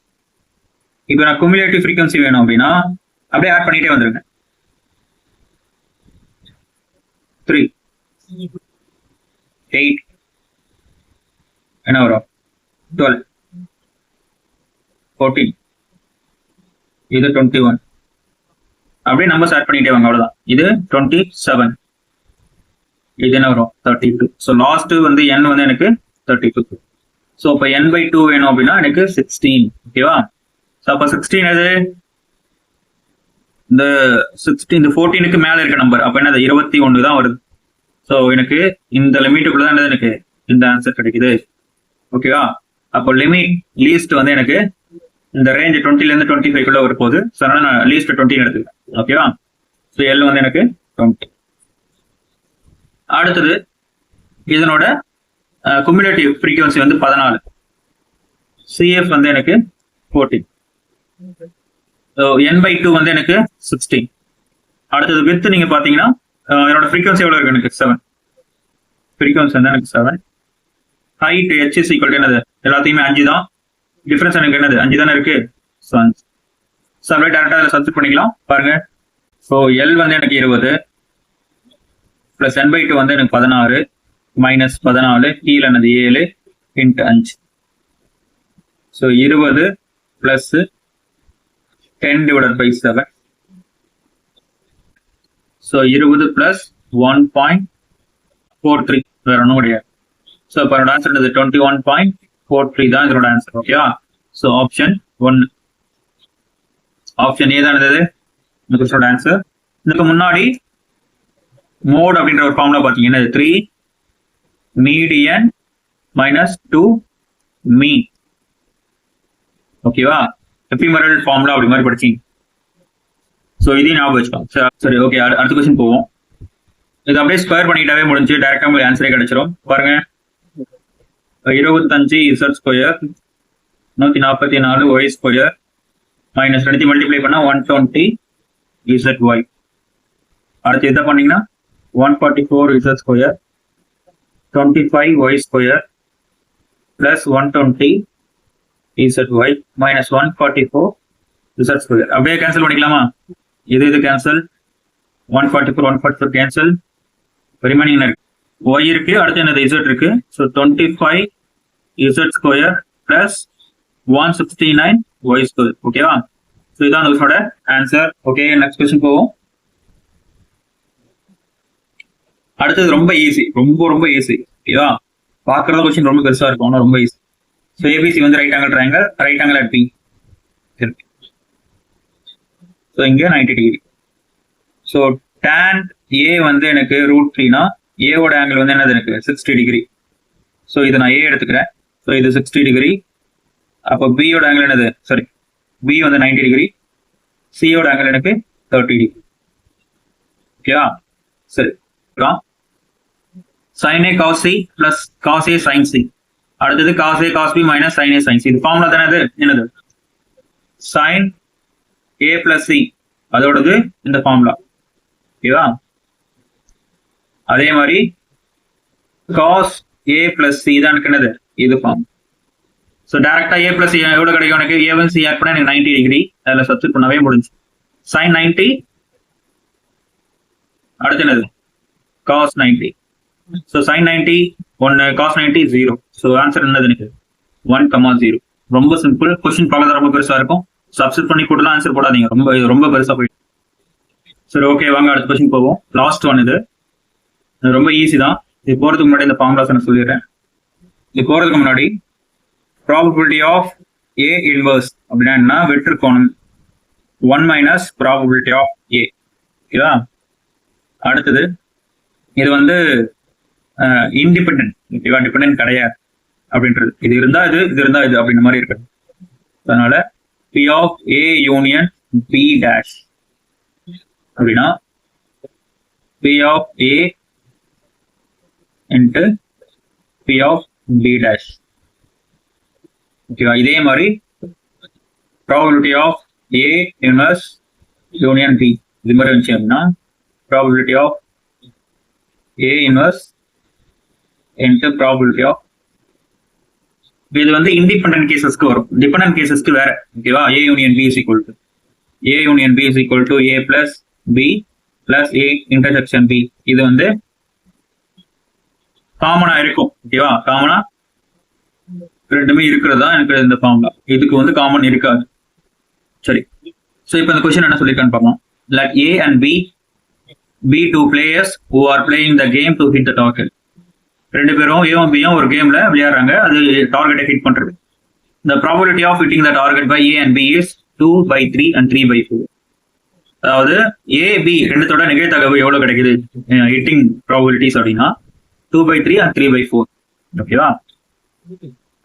இப்போ நான் குமுலேட்டிவ் ஃப்ரீக்வன்சி வேணும் அப்படின்னா அப்படியே ஆட் பண்ணிட்டே வந்துருங்க. 3, 8, என்ன வரும் 12, 14, இது 21. அப்படியே நம்பர்ஸ் ஆட் பண்ணிட்டே வாங்க, அவ்வளவுதான். இது 27, இது என்ன வரும் 32. ஸோ லாஸ்ட் வந்து n வந்து எனக்கு 32. ஸோ இப்போ n by 2 வேணும் அப்படின்னா எனக்கு 16. ஓகேவா? ஸோ அப்போ 16 எது, இந்த 16 இந்த 14க்கு மேல இருக்க நம்பர். அப்ப என்ன 21 தான் வருது. ஸோ எனக்கு இந்த லிமிட்டுக்குள்ள தான் எனக்கு இந்த ஆன்சர் கிடைக்குது. ஓகேவா? அப்போ லிமிட் லீஸ்ட் வந்து எனக்கு இந்த ரேஞ்ச் 20ல இருந்து 25 வர போகுது. ஸோ அதனால நான் லீஸ்ட் 20 எடுத்துக்கிறேன். ஓகேவா? ஸோ எல் வந்து எனக்கு 20. அடுத்தது இதனோட குமுலேட்டிவ் ஃப்ரீக்வன்சி வந்து 14, சிஎஃப் வந்து எனக்கு 14, n by 2 வந்து எனக்கு 16. அடுத்தது வித் நீங்க பாத்தீங்கன்னா என்னோட ஃப்ரீக்வன்சி எவ்வளவு இருக்கு, எனக்கு 7. ஃப்ரீக்வன்சி வந்து எனக்கு 7. Height h is equal to என்னது, எல்லாத்தையுமே 5 தான். டிஃபரன்ஸ் எனக்கு என்னது 5 தானே இருக்கு. ஸோ அப்படியே டேரக்டா அதை சப்ஸ்டிட் பண்ணிக்கலாம் பாருங்க. ஸோ எல் வந்து எனக்கு 20 பிளஸ் n by 2 வந்து எனக்கு 16 மைனஸ் 14, கீழே என்னது 7 into 5. So 20 plus 10/7. So 20 plus 1.43 வேற ஒன்றும் கிடையாது. ஸோ இப்போ என்னோட ஆன்சர் என்னது 21.43 தான் இதோட ஆன்சர். ஓகேவா? ஸோ ஆப்ஷன் 1, ஆப்ஷன் ஏ தான் இருந்தது இந்த கொஸ்டினோட ஆன்சர். இதுக்கு முன்னாடி மோட் அப்படின்ற ஒரு ஃபார்முலா பார்த்தீங்கன்னா 3 மீடியன் minus 2 மீன். ஓகேவா? எஃபிமெரல் ஃபார்முலா அப்படி மாதிரி படிச்சீங்க. ஸோ இதையும் ஞாபகம் வச்சுக்கலாம். சரி, ஓகே, அடுத்த கொஸ்டின் போவோம். இது அப்படியே ஸ்கொயர் பண்ணிட்டாவே முடிஞ்சு டைரக்டா உங்களுக்கு ஆன்சரே கிடைச்சிரும். பாருங்க, 25 z square 144 y square minus 2 multiply பண்ணா 120 இசட் ஒய். அடுத்து இதை பண்ணீங்கன்னா 144 z square 25 y square plus 120 z y minus 144 z square. அப்படியே கேன்சல் பண்ணிக்கலாமா? இது கேன்சல், 144 கேன்சல், ரிமைனிங் இருக்கு ஒய் இருக்கு, அடுத்து என்னது இசட் இருக்கு. So 25 z square plus 169 y square. ஓகேவா? ஸோ இதான் உங்களோட ஆன்சர். ஓகே, நெக்ஸ்ட் கொஸ்டின் போவோம். அடுத்தது ரொம்ப ஈஸி, ரொம்ப ஈஸி. ஓகேவா? பார்க்கறத கொஸ்டின் ரொம்ப பெருசா இருக்கும், ஆனால் ரொம்ப ஈஸி. ஸோ ஏபிசி வந்து right angle triangle, right angle at b இருக்கு. ஸோ இங்க 90 டிகிரி. ஸோ tan ஏ வந்து எனக்கு √3னா ஏவோட ஆங்கிள் வந்து என்னது எனக்கு 60 டிகிரி. ஸோ இதை நான் ஏ எடுத்துக்கிறேன். ஸோ இது 60 டிகிரி. அப்போ பியோட ஆங்கிள் என்னது, சாரி, பி வந்து 90 டிகிரி, சியோட ஆங்கிள் எனக்கு 30 டிகிரி. ஓகேவா? சரி, sin A cos C plus cos A sin C. அடுத்தது cos A cos B minus sin A sin C. இது ஃபார்முலா தானே, என்னது sin A plus C, அதோடது இந்த ஃபார்முலா. ஓகேவா? அதே மாதிரி cos A plus C தான் என்னது, இது ஃபார்ம். ஸோ டேரக்டா A plus C எவ்வளவு கிடைக்கும் எனக்கு, A1 C ஆட் பண்ணா எனக்கு 90 டிகிரி, அதில் சப்ஸ்டிட் பண்ணவே முடிஞ்சு. sin 90, அடுத்து என்னது cos 90. So sin 90 1, cos 90 0. So answer என்னது எனக்கு 1,0. ரொம்ப சிம்பிள். கொஸ்டின் பார்க்கறது ரொம்ப பெருசா இருக்கும். சப்ஸ்டிட் பண்ணி கூடலாம் ஆன்சர் போடாதீங்க, ரொம்ப பெருசா போயிடும். சரி, ஓகே, வாங்க அடுத்த கொஸ்டின் போவோம். லாஸ்ட் ஒன் இது ரொம்ப ஈஸி தான். இது போறதுக்கு முன்னாடி இந்த ஃபார்முலாஸ் நான் சொல்லிடுறேன். இது போறதுக்கு முன்னாடி ப்ராபபிலிட்டி ஆஃப் ஏ இன்வர்ஸ் அப்படின்னா என்ன, வெற்று கோணம் 1 மைனஸ் ப்ராபபிலிட்டி ஆஃப் ஏ. ஓகேவா? அடுத்தது இது வந்து இண்டிபெண்டன்ட். ஓகேவா? டிபெண்டன்ட் கிடையாது அப்படின்றது. இது இருந்தா இது இருந்தா இது அப்படின்ற மாதிரி இருக்கு. அதனால P of A union B dash அப்படின்னா P of A into P of B dash. ஓகேவா? இதே மாதிரி probability of A inverse union B இது மாதிரி இருந்துச்சு அப்படின்னா probability of A inverse into probability of, இது வந்து இண்டிபெண்டன்ட் கேசஸ்க்கு வரும், டிபெண்டன்ட் கேசஸ்க்கு வேற. ஓகேவா? A union B is equal to A plus B plus A intersection B. இது வந்து காமனா இருக்கும். ஓகேவா? காமனா ரெண்டுமே இருக்கிறதா எனக்கு இந்த ஃபார்முலா. இதுக்கு வந்து காமன் இருக்காது. சரி, ஸோ இப்போ இந்த கொஸ்டின் என்ன சொல்லியிருக்கான்னு பார்ப்போம். Let A and B be two players who are playing the game to hit the target. ரெண்டு பேரும் ஏவும் பியும் ஒரு கேம்ல விளையாடுறாங்க, அது டார்கெட்டை ஹிட் பண்றது. The probability of hitting the target by A and B is 2/3 and 3/4. அதாவது A B ரெண்டுத்தோட நிகழ்தகவு எவ்வளவு கிடைக்குது ஹிட்டிங் ப்ராபபிலிட்டிஸ் அப்படின்னா 2/3 and 3/4. ஓகேவா?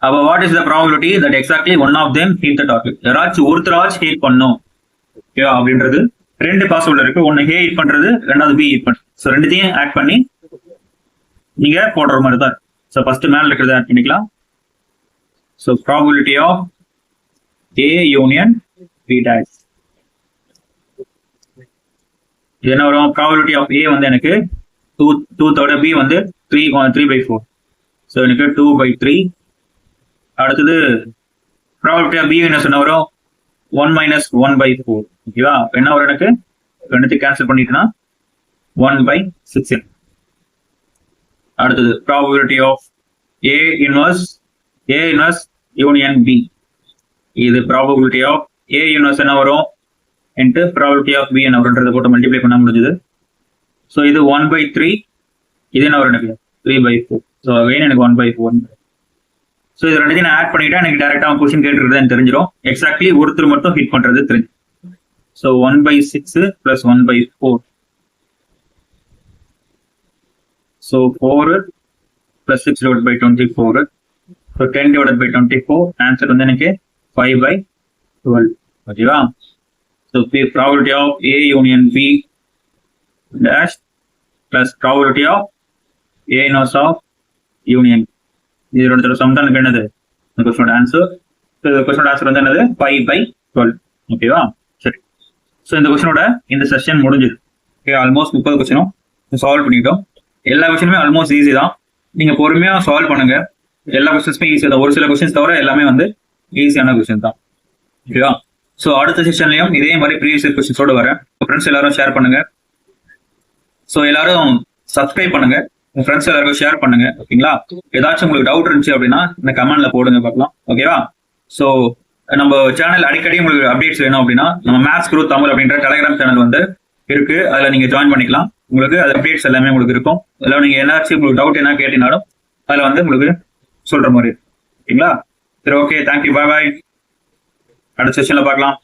அப்போ what is the probability that exactly one of them hit the target. யாராச்சும் ஒருத்தராச்சும் ஹிட் பண்ணும். ஓகேவா? அப்படின்றது ரெண்டு பாசிபிள் இருக்கு. ஒன்னு A ஹிட் பண்றது, ரெண்டாவது B ஹிட் பண்றது. ஸோ ரெண்டுத்தையும் ஆட் பண்ணி நீங்க போடுற மாதிரி தான். ஸோ ஃபர்ஸ்ட் மேல இருக்கிறத ஆட் பண்ணிக்கலாம். So probability of A union B dash இது என்ன வரும், ப்ராபபிலிட்டி ஆஃப் A வந்து எனக்கு 2/3, B வந்து 3/4. ஸோ எனக்கு 2/3. அடுத்தது ப்ராபபிலிட்டி ஆஃப் B என்ன சொன்ன வரும் 1 minus 1/4. ஓகேவா? என்ன வரும் எனக்கு, ரெண்டுத்தையும் கேன்சல் பண்ணிட்டுனா 1/6. அடுத்தது probability of A inverse union B. இது ப்ராபபிலிட்டி ஆஃப் ஏ யூனிவர்ஸ் என்ன வரும் இன்ட்டு ப்ராபபிலிட்டி ஆஃப் பி என்ன வரும்ன்றதை போட்டு மல்டிப்ளை பண்ண முடிஞ்சது. ஸோ இது 1/3, இது என்ன வரும் எனக்கு 3/4. ஸோ அகைன் எனக்கு 1/4. ஸோ இது ரெண்டுத்தையும் நான் ஆட் பண்ணிட்டா எனக்கு டேரக்டா அவன் கொஸ்டின் கேட்டுருக்குது எனக்கு தெரிஞ்சிடும். எக்ஸாக்ட்லி ஒருத்தர் மட்டும் ஹிட் பண்றது தெரிஞ்சு. ஸோ 1/6 + 1/4. ஸோ 4 + 6 / 24. ஸோ 10 / 24. ஆன்சர் வந்து எனக்கு 5/12. ஓகேவா? So probability of A union B dash plus probability of A inverse of union. இதோட சம் தான் எனக்கு என்னது இந்த கொஸ்டினோட ஆன்சர். ஸோ இந்த கொஸ்டினோட ஆன்சர் வந்து என்னது 5/12. ஓகேவா? சரி. ஸோ இந்த கொஸ்டினோட இந்த செஷன் முடிஞ்சுது. ஓகே, ஆல்மோஸ்ட் 30 கொஸ்டினும் சால்வ் பண்ணிட்டோம். எல்லா கொஸ்டினுமே ஆல்மோஸ்ட் ஈஸி தான். நீங்க பொறுமையா சால்வ் பண்ணுங்க. எல்லா கொஸ்டின்ஸுமே ஈஸி தான். ஒரு சில கொஸ்டின்ஸ் தவிர எல்லாமே வந்து ஈஸியான கொஸ்டின் தான். ஓகேவா? ஸோ அடுத்த செஷன்லயும் இதே மாதிரி ப்ரீவியஸ் கொஸ்டின்ஸோட வரேன். ஃப்ரெண்ட்ஸ் எல்லாரும் ஷேர் பண்ணுங்க. ஸோ எல்லாரும் சப்ஸ்கிரைப் பண்ணுங்க, உங்க ஃப்ரெண்ட்ஸ் எல்லாருக்கும் ஷேர் பண்ணுங்க. ஓகேங்களா? ஏதாச்சும் உங்களுக்கு டவுட் இருந்துச்சு அப்படின்னா இந்த கமெண்ட்ல போடுங்க பார்க்கலாம். ஓகேவா? ஸோ நம்ம சேனல் அடிக்கடி உங்களுக்கு அப்டேட்ஸ் வேணும் அப்படின்னா நம்ம மேத்ஸ் குரு தமிழ் அப்படின்ற டெலிகிராம் சேனல் வந்து இருக்கு. அதில் நீங்க ஜாயின் பண்ணிக்கலாம். உங்களுக்கு அது அப்டேட்ஸ் எல்லாமே உங்களுக்கு இருக்கும். அதில் நீங்க ஏதாச்சும் உங்களுக்கு டவுட் என்ன கேட்டீங்கனாலும் அதில் வந்து உங்களுக்கு சொல்ற மாதிரி. ஓகேங்களா? சரி, ஓகே, தேங்க்யூ, பாய் பாய். அடுத்த செஷன்ல பார்க்கலாம்.